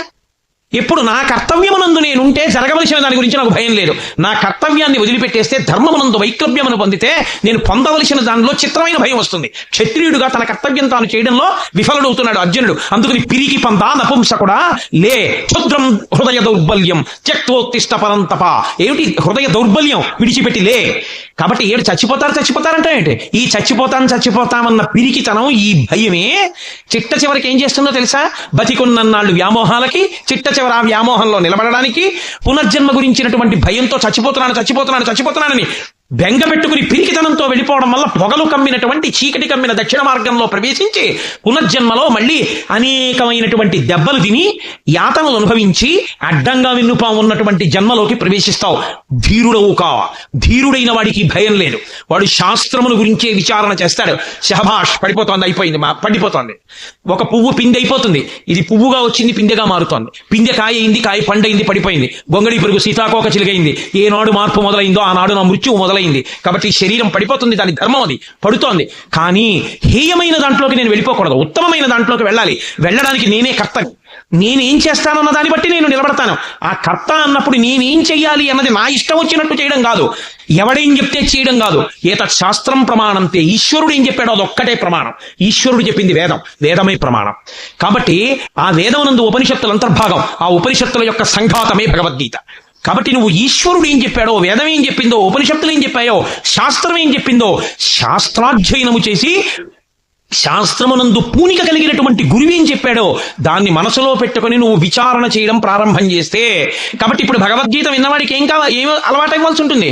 ఎప్పుడు నా కర్తవ్యమునందు నేనుంటే జరగవలసిన దాని గురించి నాకు భయం లేదు. నా కర్తవ్యాన్ని వదిలిపెట్టేస్తే ధర్మమునందు వైక్లభ్యమును పొందితే నేను పొందవలసిన దానిలో చిత్రమైన భయం వస్తుంది. క్షత్రియుడుగా తన కర్తవ్యం తాను చేయడంలో విఫలుడవుతున్నాడు అర్జునుడు. అందుకని పిరికి పంత నపుంసకుడా లే, క్షుద్రం హృదయ దౌర్బల్యం త్యక్తోత్తిష్ట పరంతప. ఏమిటి హృదయ దౌర్బల్యం? విడిచిపెట్టి లే. కాబట్టి ఏడు చచ్చిపోతారంటే ఏంటి? ఈ చచ్చిపోతామన్న పిరికితనం, ఈ భయమే చిట్ట చివరికి ఏం చేస్తుందో తెలుసా? బతికున్నన్నాళ్ళు వ్యామోహాలకి, చిట్ట చివరి ఆ వ్యామోహంలో నిలబడడానికి, పునర్జన్మ గురించినటువంటి భయంతో చచ్చిపోతున్నానని బెంగ పెట్టుకుని పిరికితనంతో వెళ్ళిపోవడం వల్ల పొగలు కమ్మినటువంటి చీకటి కమ్మిన దక్షిణ మార్గంలో ప్రవేశించి పునర్జన్మలో మళ్ళీ అనేకమైనటువంటి దెబ్బలు తిని యాతనలు అనుభవించి అడ్డంగా విన్నుపా ఉన్నటువంటి జన్మలోకి ప్రవేశిస్తావు. ధీరుడవు కావా. ధీరుడైన వాడికి భయం లేదు. వాడు శాస్త్రముల గురించే విచారణ చేస్తాడు. శహభాష్, పడిపోతోంది, అయిపోయింది, పడిపోతోంది. ఒక పువ్వు పిండి అయిపోతుంది, ఇది పువ్వుగా వచ్చింది, పిందెగా మారుతోంది. పిందె కాయ అయింది, కాయ పండైంది, పడిపోయింది. గొంగడి పురుగు సీతాకోక చిలుకైంది. ఏనాడు మార్పు మొదలైందో ఆనాడు నా మృత్యువు మొదలైంది. కాబట్టి శరీరం పడిపోతుంది, దాని ధర్మం అది, పడుతోంది. కానీ హేయమైన దాంట్లోకి నేను వెళ్ళిపోకూడదు, ఉత్తమమైన దాంట్లోకి వెళ్ళాలి. వెళ్ళడానికి నేనే కర్తని. నేనేం చేస్తానన్న దాన్ని బట్టి నేను నిలబడతాను. ఆ కర్త అన్నప్పుడు నేనేం చెయ్యాలి అన్నది నా ఇష్టం వచ్చినట్టు చేయడం కాదు, ఎవడేం చెప్తే చేయడం కాదు. ఏతత్ శాస్త్రం ప్రమాణంతే. ఈశ్వరుడు ఏం చెప్పాడో అదొక్కటే ప్రమాణం. ఈశ్వరుడు చెప్పింది వేదమే ప్రమాణం. కాబట్టి ఆ వేదమునందు ఉపనిషత్తుల అంతర్భాగం, ఆ ఉపనిషత్తుల యొక్క సంఘాతమే భగవద్గీత. కాబట్టి నువ్వు ఈశ్వరుడు ఏం చెప్పాడో, వేదం ఏం చెప్పిందో, ఉపనిషత్తులు ఏం చెప్పాయో, శాస్త్రం ఏం చెప్పిందో శాస్త్రాధ్యయనము చేసి శాస్త్రమునందు పూనిక కలిగినటువంటి గురువు ఏం చెప్పాడో దాన్ని మనసులో పెట్టుకుని నువ్వు విచారణ చేయడం ప్రారంభం చేస్తే, కాబట్టి ఇప్పుడు భగవద్గీత విన్నవాడికి ఏం అలవాటు ఇవ్వాల్సి ఉంటుంది?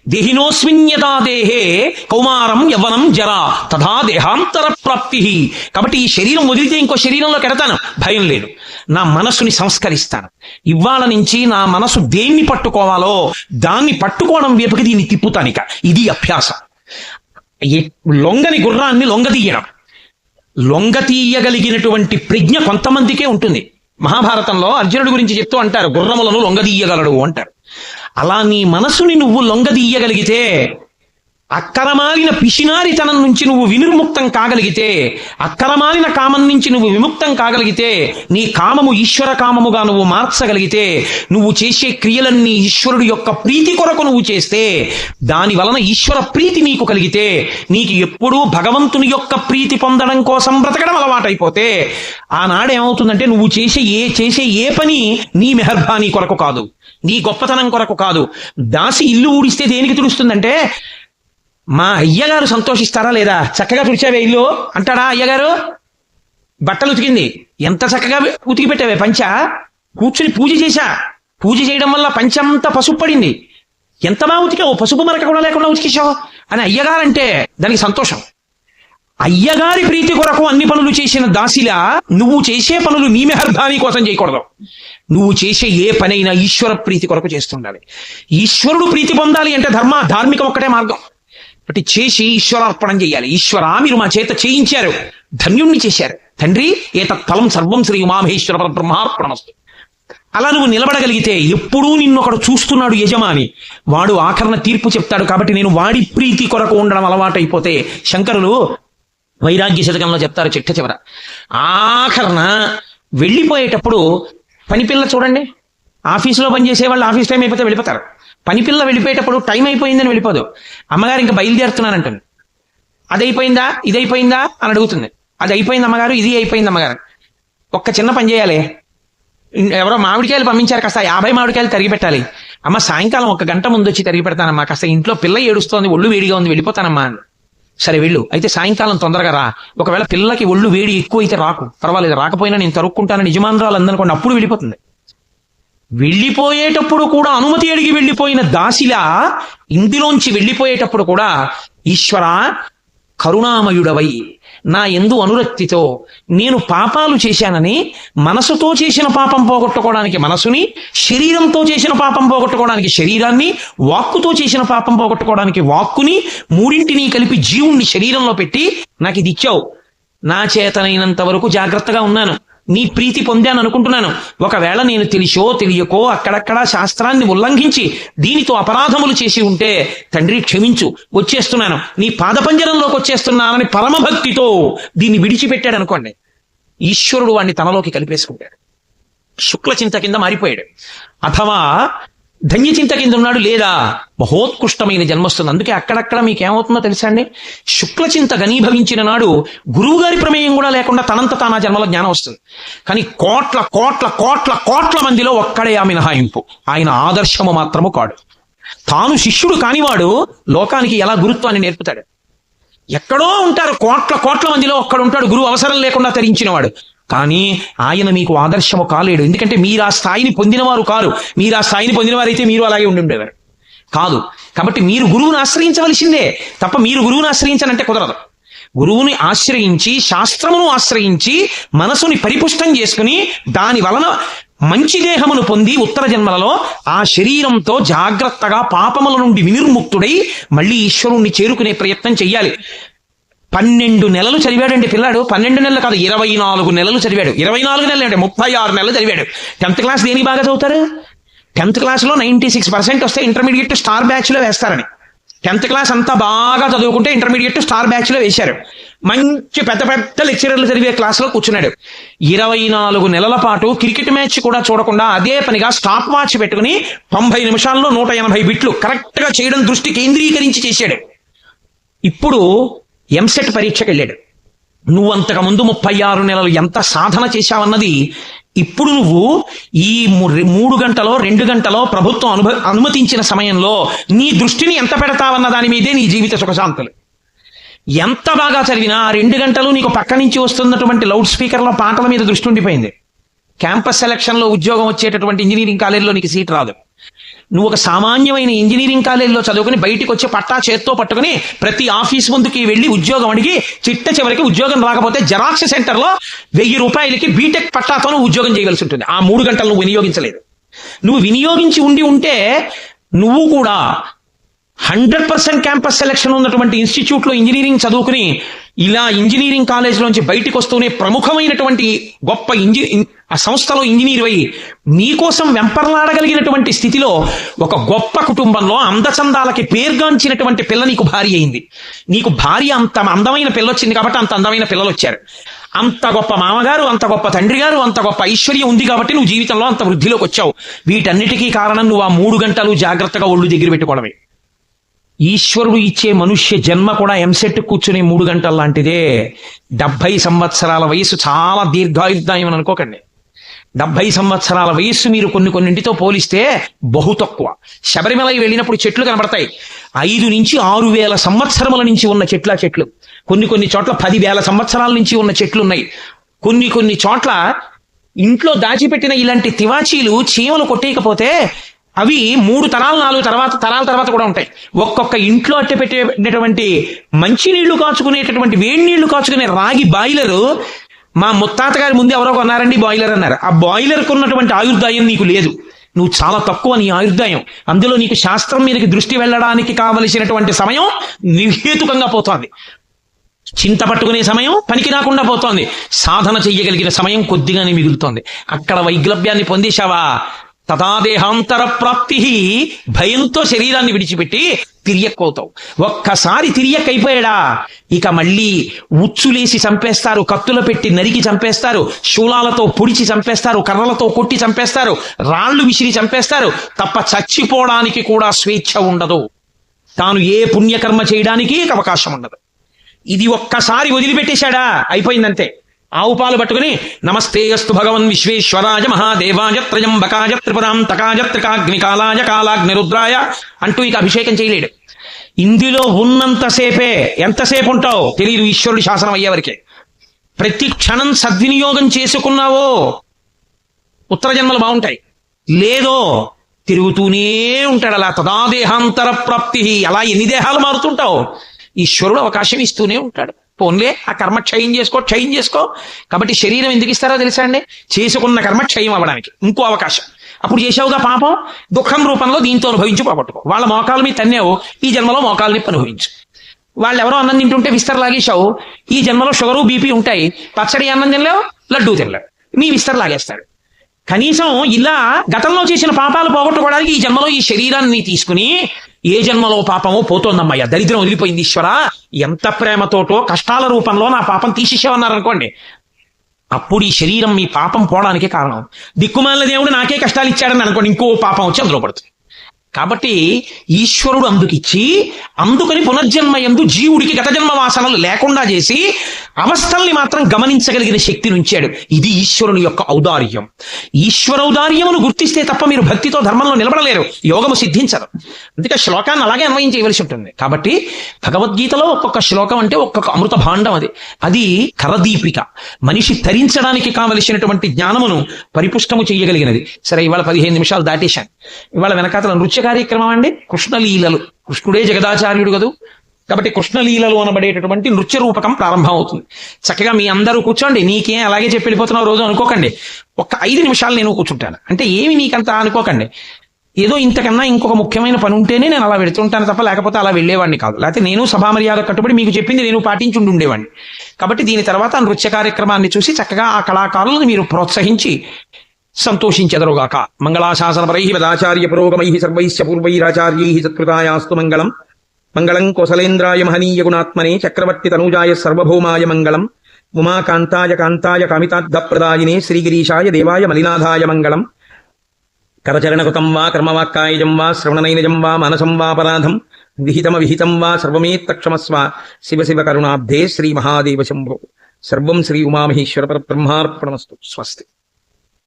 దేహినోస్మిన్యదా దేహే కౌమారం యవ్వనం జరా తథా దేహాంతర ప్రాప్తి. కాబట్టి ఈ శరీరం వదిలితే ఇంకో శరీరంలో కెడతాను, భయం లేదు. నా మనసుని సంస్కరిస్తాను. ఇవాళ నుంచి నా మనసు దేన్ని పట్టుకోవాలో దాన్ని పట్టుకోవడం వైపుకి దీన్ని తిప్పుతానిక. ఇది అభ్యాసం. లొంగని గుర్రాన్ని లొంగదీయడం. లొంగతీయగలిగినటువంటి ప్రజ్ఞ కొంతమందికే ఉంటుంది. మహాభారతంలో అర్జునుడి గురించి చెప్తూ అంటారు, గుర్రములను లొంగదీయగలడు అంటారు. అలా నీ మనసుని నువ్వు లొంగదీయగలిగితే, అక్కరమాలిన పిసినారితనం నుంచి నువ్వు వినిర్ముక్తం కాగలిగితే, అక్కరమాలిన కామం నుంచి నువ్వు విముక్తం కాగలిగితే, నీ కామము ఈశ్వర కామముగా నువ్వు మార్చగలిగితే, నువ్వు చేసే క్రియలన్నీ ఈశ్వరుడు యొక్క ప్రీతి కొరకు నువ్వు చేస్తే, దాని వలన ఈశ్వర ప్రీతి నీకు కలిగితే, నీకు ఎప్పుడూ భగవంతుని యొక్క ప్రీతి పొందడం కోసం బ్రతకడం అలవాటైపోతే, ఆనాడు ఏమవుతుందంటే నువ్వు చేసే ఏ పని నీ మెహర్బానీ కొరకు కాదు, నీ గొప్పతనం కొరకు కాదు. దాసి ఇల్లు ఊడిస్తే దేనికి తుడుస్తుందంటే, మా అయ్యగారు సంతోషిస్తారా లేదా, చక్కగా తుడిచావే ఇల్లు అంటాడా అయ్యగారు? బట్టలు ఉతికింది, ఎంత చక్కగా ఉతికి పెట్టావే పంచ, కూర్చుని పూజ చేశా, పూజ చేయడం వల్ల పంచంతా పసుపు పడింది, ఎంత బాగా ఉతికావు, పసుపు మరక కూడా లేకుండా ఉతికేశావు అని అయ్యగారంటే దానికి సంతోషం. అయ్యగారి ప్రీతి కొరకు అన్ని పనులు చేసిన దాసిలా నువ్వు చేసే పనులు నీ మెహర్బానీ కోసం చేయకూడదు. నువ్వు చేసే ఏ పనైనా ఈశ్వర ప్రీతి కొరకు చేస్తుండాలి. ఈశ్వరుడు ప్రీతి పొందాలి అంటే ధార్మికం ఒక్కటే మార్గం. బట్టి చేసి ఈశ్వరార్పణం చేయాలి. ఈశ్వరా, మీరు మా చేత చేయించారు, ధన్యుణ్ణి చేశారు తండ్రి, ఏతత్ ఫలం సర్వం శ్రీ ఉమామహేశ్వర పరబ్రహ్మార్పణమస్తు. అలా నువ్వు నిలబడగలిగితే ఎప్పుడూ నిన్నొకడు చూస్తున్నాడు యజమాని, వాడు ఆఖరణ తీర్పు చెప్తాడు. కాబట్టి నేను వాడి ప్రీతి కొరకు ఉండడం అలవాటైపోతే, శంకరులు వైరాగ్య శతకంలో చెప్తారు చిట్ట చివర, ఆఖరణ వెళ్ళిపోయేటప్పుడు పనిపిల్ల చూడండి, ఆఫీసులో పనిచేసే వాళ్ళు ఆఫీస్ టైం అయిపోతే వెళ్ళిపోతారు. పనిపిల్ల వెళ్ళిపోయేటప్పుడు టైం అయిపోయిందని వెళ్ళిపోదు, అమ్మగారు ఇంకా బయలుదేరుతున్నానంటుంది. అది అయిపోయిందా, ఇది అయిపోయిందా అని అడుగుతుంది. అది అయిపోయింది అమ్మగారు, ఇది అయిపోయింది అమ్మగారు. ఒక్క చిన్న పని చేయాలి, ఎవరో మామిడికాయలు పంపించారు, కాస్త 50 మామిడికాయలు తరిగి పెట్టాలి. అమ్మ సాయంకాలం 1 గంట ముందు వచ్చి తరిగి పెడతానమ్మా, కాస్త ఇంట్లో పిల్ల ఏడుస్తోంది, ఒళ్ళు వేడిగా ఉంది, వెళ్ళిపోతానమ్మా. సరే వెళ్ళు, అయితే సాయంకాలం తొందరగా రా. ఒకవేళ పిల్లకి ఒళ్ళు వేడి ఎక్కువ అయితే రాకు, పర్వాలేదు, రాకపోయినా నేను తరుక్కుంటానని యజమానురాలు అందనుకోండి, అప్పుడు వెళ్ళిపోతుంది. వెళ్ళిపోయేటప్పుడు కూడా అనుమతి అడిగి వెళ్ళిపోయిన దాసిలా ఇందులోంచి వెళ్ళిపోయేటప్పుడు కూడా, ఈశ్వర కరుణామయుడవై నా యందు అనురక్తితో నేను పాపాలు చేశానని, మనసుతో చేసిన పాపం పోగొట్టుకోవడానికి మనసుని, శరీరంతో చేసిన పాపం పోగొట్టుకోవడానికి శరీరాన్ని, వాక్కుతో చేసిన పాపం పోగొట్టుకోవడానికి వాక్కుని, మూడింటిని కలిపి జీవుణ్ణి శరీరంలో పెట్టి నాకు ఇది ఇచ్చావు. నా చేతనైనంత వరకు జాగ్రత్తగా ఉన్నాను, నీ ప్రీతి పొందాను అనుకుంటున్నాను. ఒకవేళ నేను తెలిసో తెలియకో అక్కడక్కడా శాస్త్రాన్ని ఉల్లంఘించి దీనితో అపరాధములు చేసి ఉంటే తండ్రి క్షమించు, వచ్చేస్తున్నాను, నీ పాదపంజరంలోకి వచ్చేస్తున్నానని పరమభక్తితో దీన్ని విడిచిపెట్టాడు అనుకోండి, ఈశ్వరుడు వాడిని తనలోకి కలిపేసుకుంటాడు, శుక్లచింత కింద మారిపోయాడు. అథవా ధన్యచింత కింద ఉన్నాడు, లేదా మహోత్కృష్టమైన జన్మొస్తుంది. అందుకే అక్కడక్కడ మీకేమవుతుందో తెలుసా అండి, శుక్లచింత ఘనీభవించిన నాడు గురువు గారి ప్రమేయం కూడా లేకుండా తనంత తానా జన్మలో జ్ఞానం వస్తుంది. కానీ కోట్ల కోట్ల కోట్ల కోట్ల మందిలో ఒక్కడే ఆ మినహాయింపు, ఆయన ఆదర్శము మాత్రము కాడు. తాను శిష్యుడు కానివాడు లోకానికి ఎలా గురుత్వాన్ని నేర్పుతాడు. ఎక్కడో ఉంటారు కోట్ల కోట్ల మందిలో ఒక్కడు ఉంటాడు గురువు అవసరం లేకుండా తరించినవాడు. కానీ ఆయన మీకు ఆదర్శము కాలేడు, ఎందుకంటే మీరు ఆ స్థాయిని పొందినవారు కారు. మీరు ఆ స్థాయిని పొందినవారైతే మీరు అలాగే ఉండి ఉండేవారు కాదు. కాబట్టి మీరు గురువుని ఆశ్రయించవలసిందే తప్ప మీరు గురువుని ఆశ్రయించాలంటే కుదరదు. గురువుని ఆశ్రయించి, శాస్త్రమును ఆశ్రయించి, మనసుని పరిపుష్టం చేసుకుని, దాని వలన మంచి దేహమును పొంది ఉత్తర జన్మలలో ఆ శరీరంతో జాగ్రత్తగా పాపముల నుండి వినిర్ముక్తుడై మళ్ళీ ఈశ్వరుణ్ణి చేరుకునే ప్రయత్నం చెయ్యాలి. 12 నెలలు చదివాడండి పిల్లాడు. 12 నెలలు కాదు, 24 నెలలు చదివాడు. 24 నెలలు అంటే 36 నెలలు చదివాడు. 10th క్లాస్ దేనికి బాగా చదువుతారు? 10th క్లాస్లో 96% వస్తే ఇంటర్మీడియట్ స్టార్ బ్యాచ్లో వేస్తారని. 10th క్లాస్ అంతా బాగా చదువుకుంటే ఇంటర్మీడియట్ స్టార్ బ్యాచ్లో వేశారు. మంచి పెద్ద పెద్ద లెక్చరర్లు చదివే క్లాస్లో కూర్చున్నాడు. 24 నెలల పాటు క్రికెట్ మ్యాచ్ కూడా చూడకుండా అదే పనిగా స్టాప్ వాచ్ పెట్టుకుని 90 నిమిషాల్లో 180 బిట్లు కరెక్ట్గా చేయడం దృష్టి కేంద్రీకరించి చేశాడు. ఇప్పుడు ఎంసెట్ పరీక్షకి వెళ్ళాడు. నువ్వంతకు ముందు 36 నెలలు ఎంత సాధన చేశావన్నది ఇప్పుడు నువ్వు ఈ 3 గంటలో 2 గంటలో ప్రభుత్వం అనుమతించిన సమయంలో నీ దృష్టిని ఎంత పెడతావన్న దాని మీదే నీ జీవిత సుఖశాంతులు. ఎంత బాగా చదివినా 2 గంటలు నీకు పక్క నుంచి వస్తున్నటువంటి లౌడ్ స్పీకర్ల పాటల మీద దృష్టి ఉండిపోయింది. క్యాంపస్ సెలక్షన్లో ఉద్యోగం వచ్చేటటువంటి ఇంజనీరింగ్ కాలేజీలో నీకు సీట్ రాదు. నువ్వు ఒక సామాన్యమైన ఇంజనీరింగ్ కాలేజీలో చదువుకుని బయటికి వచ్చి పట్టా చేత్తో పట్టుకుని ప్రతి ఆఫీస్ ముందుకి వెళ్ళి ఉద్యోగం అడిగి చివరికి ఉద్యోగం రాకపోతే జెరాక్స్ సెంటర్లో 1000 రూపాయలకి బీటెక్ పట్టాతో నువ్వు ఉద్యోగం చేయవలసి ఉంటుంది. ఆ 3 గంటలు నువ్వు వినియోగించలేదు. నువ్వు వినియోగించి ఉంటే నువ్వు కూడా 100% క్యాంపస్ సెలక్షన్ ఉన్నటువంటి ఇన్స్టిట్యూట్లో ఇంజనీరింగ్ చదువుకుని ఇలా ఇంజనీరింగ్ కాలేజ్లోంచి బయటికి వస్తూనే ప్రముఖమైనటువంటి గొప్ప ఆ సంస్థలో ఇంజనీర్ అయి నీకోసం వెంపర్లాడగలిగినటువంటి స్థితిలో ఒక గొప్ప కుటుంబంలో అందచందాలకి పేర్గాంచినటువంటి పిల్ల నీకు భార్య అయింది. నీకు భార్య అంత అందమైన పిల్ల వచ్చింది కాబట్టి అంత అందమైన పిల్లలు వచ్చారు. అంత గొప్ప మామగారు, అంత గొప్ప తండ్రి గారు, అంత గొప్ప ఐశ్వర్యం ఉంది కాబట్టి నువ్వు జీవితంలో అంత వృద్ధిలోకి వచ్చావు. వీటన్నిటికీ కారణం నువ్వు ఆ 3 గంటలు జాగ్రత్తగా ఒళ్ళు దగ్గర పెట్టుకోవడమే. ఈశ్వరుడు ఇచ్చే మనుష్య జన్మ కూడా ఎంసెట్ కూర్చునే 3 గంటల లాంటిదే. 70 సంవత్సరాల వయసు చాలా దీర్ఘాయుర్దాయం అని అనుకోకండి. 70 సంవత్సరాల వయస్సు మీరు కొన్నింటితో పోలిస్తే బహు తక్కువ. శబరిమలై వెళ్ళినప్పుడు చెట్లు కనబడతాయి. 5 నుంచి 6,000 సంవత్సరముల నుంచి ఉన్న చెట్లు. కొన్ని చోట్ల 10,000 సంవత్సరాల నుంచి ఉన్న చెట్లు ఉన్నాయి. కొన్ని చోట్ల ఇంట్లో దాచిపెట్టిన ఇలాంటి తివాచీలు చీమలు కొట్టేయకపోతే అవి 3 తరాలు 4 తరాల తర్వాత కూడా ఉంటాయి. ఒక్కొక్క ఇంట్లో అట్టే పెట్టేటటువంటి మంచినీళ్లు కాచుకునేటటువంటి వేడి నీళ్లు కాచుకునే రాగి బాయిలరు మా ముత్తాత గారి ముందు ఎవరో కొన్నారండి బాయిలర్ అన్నారు. ఆ బాయిలర్కు ఉన్నటువంటి ఆయుర్దాయం నీకు లేదు. నువ్వు చాలా తక్కువ నీ ఆయుర్దాయం. అందులో నీకు శాస్త్రం మీదకి దృష్టి వెళ్ళడానికి కావలసినటువంటి సమయం నిర్హేతుకంగా పోతోంది. చింత పట్టుకునే సమయం పనికి రాకుండా పోతోంది. సాధన చెయ్యగలిగిన సమయం కొద్దిగానే మిగులుతోంది. అక్కడ వైగ్లభ్యాన్ని పొందేశావా, తదాదేహాంతర ప్రాప్తి, భయంతో శరీరాన్ని విడిచిపెట్టి తిరియక్కవుతావు. ఒక్కసారి తిరియక్కైపోయాడా ఇక మళ్ళీ ఉచ్చులేసి చంపేస్తారు, కత్తులు పెట్టి నరికి చంపేస్తారు, శూలాలతో పొడిచి చంపేస్తారు, కర్రలతో కొట్టి చంపేస్తారు, రాళ్లు విసిరి చంపేస్తారు. తప్ప చచ్చిపోవడానికి కూడా స్వేచ్ఛ ఉండదు. తాను ఏ పుణ్యకర్మ చేయడానికి అవకాశం ఉండదు. ఇది ఒక్కసారి వదిలిపెట్టేశాడా అయిపోయిందంతే. ఆవు పాలు పట్టుకుని నమస్తే అస్తు భగవన్ విశ్వేశ్వరాయ మహాదేవాయ త్రయంబకాయ త్రిపదాంతకాయ త్రికాగ్నికాలాయ కాలాగ్నిరుద్రాయ అంటూ ఇక అభిషేకం చేయలేడు. ఇందులో ఉన్నంతసేపే. ఎంతసేపు ఉంటావు తెలియదు ఈశ్వరుడి శాసనం అయ్యేవరకే. ప్రతి క్షణం సద్వినియోగం చేసుకున్నావో ఉత్తర జన్మలు బాగుంటాయి, లేదో తిరుగుతూనే ఉంటాడు అలా. తదాదేహాంతర ప్రాప్తి. అలా ఎన్ని దేహాలు మారుతుంటావు ఈశ్వరుడు అవకాశం ఇస్తూనే ఉంటాడు. పోన్లే ఆ కర్మ క్షయం చేసుకో. కాబట్టి శరీరం ఎందుకు ఇస్తారో తెలుసా అండి? చేసుకున్న కర్మ క్షయం అవ్వడానికి ఇంకో అవకాశం. అప్పుడు చేసావుగా పాపం, దుఃఖం రూపంలో దీంతో అనుభవించి పోగొట్టుకో. వాళ్ళ మోకాల మీద తన్నేవు, ఈ జన్మలో మోకాలని అనుభవించు. వాళ్ళు ఎవరో అన్నం తింటుంటే విస్తర్ లాగేశావు, ఈ జన్మలో షుగరు బీపీ ఉంటాయి. పచ్చడి అన్నం తినలేవు, లడ్డూ తినలేవు, మీ విస్తర్ లాగేస్తాడు. కనీసం ఇలా గతంలో చేసిన పాపాలు పోగొట్టుకోవడానికి ఈ జన్మలో ఈ శరీరాన్ని తీసుకుని, ఏ జన్మలో పాపమో పోతోందమ్మయ్య, దరిద్రం వదిలిపోయింది ఈశ్వరా, ఎంత ప్రేమతోటో కష్టాల రూపంలో నా పాపం తీసేసేవన్నారనుకోండి, అప్పుడు ఈ శరీరం మీ పాపం పోవడానికే కారణం. దిక్కుమాలిన దేవుడు నాకే కష్టాలు ఇచ్చాడని అనుకోండి, ఇంకో పాపం వచ్చి అందులో పడుతుంది. కాబట్టి ఈశ్వరుడు అందుకని పునర్జన్మ యందు జీవుడికి గత జన్మ వాసనలు లేకుండా చేసి అవస్థల్ని మాత్రం గమనించగలిగిన శక్తిని ఉంచాడు. ఇది ఈశ్వరుని యొక్క ఔదార్యం. ఈశ్వరౌదార్యమును గుర్తిస్తే తప్ప మీరు భక్తితో ధర్మంలో నిలబడలేరు, యోగము సిద్ధించదు. అందుకే శ్లోకాన్ని అలాగే అన్వయం చేయవలసి ఉంటుంది. కాబట్టి భగవద్గీతలో ఒక్కొక్క శ్లోకం అంటే ఒక్కొక్క అమృత భాండం. అది కరదీపిక, మనిషి తరించడానికి కావలసినటువంటి జ్ఞానమును పరిపుష్టము చేయగలిగినది. సరే, ఇవాళ 15 నిమిషాలు దాటేశాను. ఇవాళ వెనకాతల నృత్య కార్యక్రమం అండి, కృష్ణలీలలు. కృష్ణుడే జగదాచార్యుడు కదూ, కాబట్టి కృష్ణలీలలు అనబడేటటువంటి నృత్య రూపకం ప్రారంభం అవుతుంది. చక్కగా మీ అందరూ కూర్చోండి. నీకేం అలాగే చెప్పి వెళ్ళిపోతున్నావు రోజు అనుకోకండి. ఒక 5 నిమిషాలు నేను కూర్చుంటాను అంటే ఏమి నీకంతా అనుకోకండి. ఏదో ఇంతకన్నా ఇంకొక ముఖ్యమైన పని ఉంటేనే నేను అలా వెళుతుంటాను తప్ప లేకపోతే అలా వెళ్ళేవాడిని కాదు. లేకపోతే నేను సభామర్యాద కట్టుబడి మీకు చెప్పింది నేను పాటించుండి ఉండేవాడిని. కాబట్టి దీని తర్వాత నృత్య కార్యక్రమాన్ని చూసి చక్కగా ఆ కళాకారులను మీరు ప్రోత్సహించి సంతోషించెదరుగాక. మంగళాశాసనపరై పదాచార్య పురోగమై సర్వైశ్చ పూర్వైరాచార్యై సత్కృతాయాస్తు మంగళం. మంగళం కోసలేంద్రాయ మహనీయ గుణాత్మనే చక్రవర్తి తనూజాయ సర్వభౌమాయ మంగళం. ఉమాకాంతాయ కాంతాయ కామితార్థప్రదాయినే శ్రీగిరీశాయ దేవాయ మలినాథాయ మంగళం. కరచరణకృతం వా కర్మవాక్కాయజం వా శ్రవణనైనజం వా మనసం వాపరాధం విహితమవిహితం వా సర్వమేత్తక్షమస్వ. శివ శివ కరుణాబ్ధే శ్రీ మహాదేవ శంభో. సర్వం శ్రీ ఉమామహేశ్వర పరబ్రహ్మార్పణమస్తు. స్వస్తి.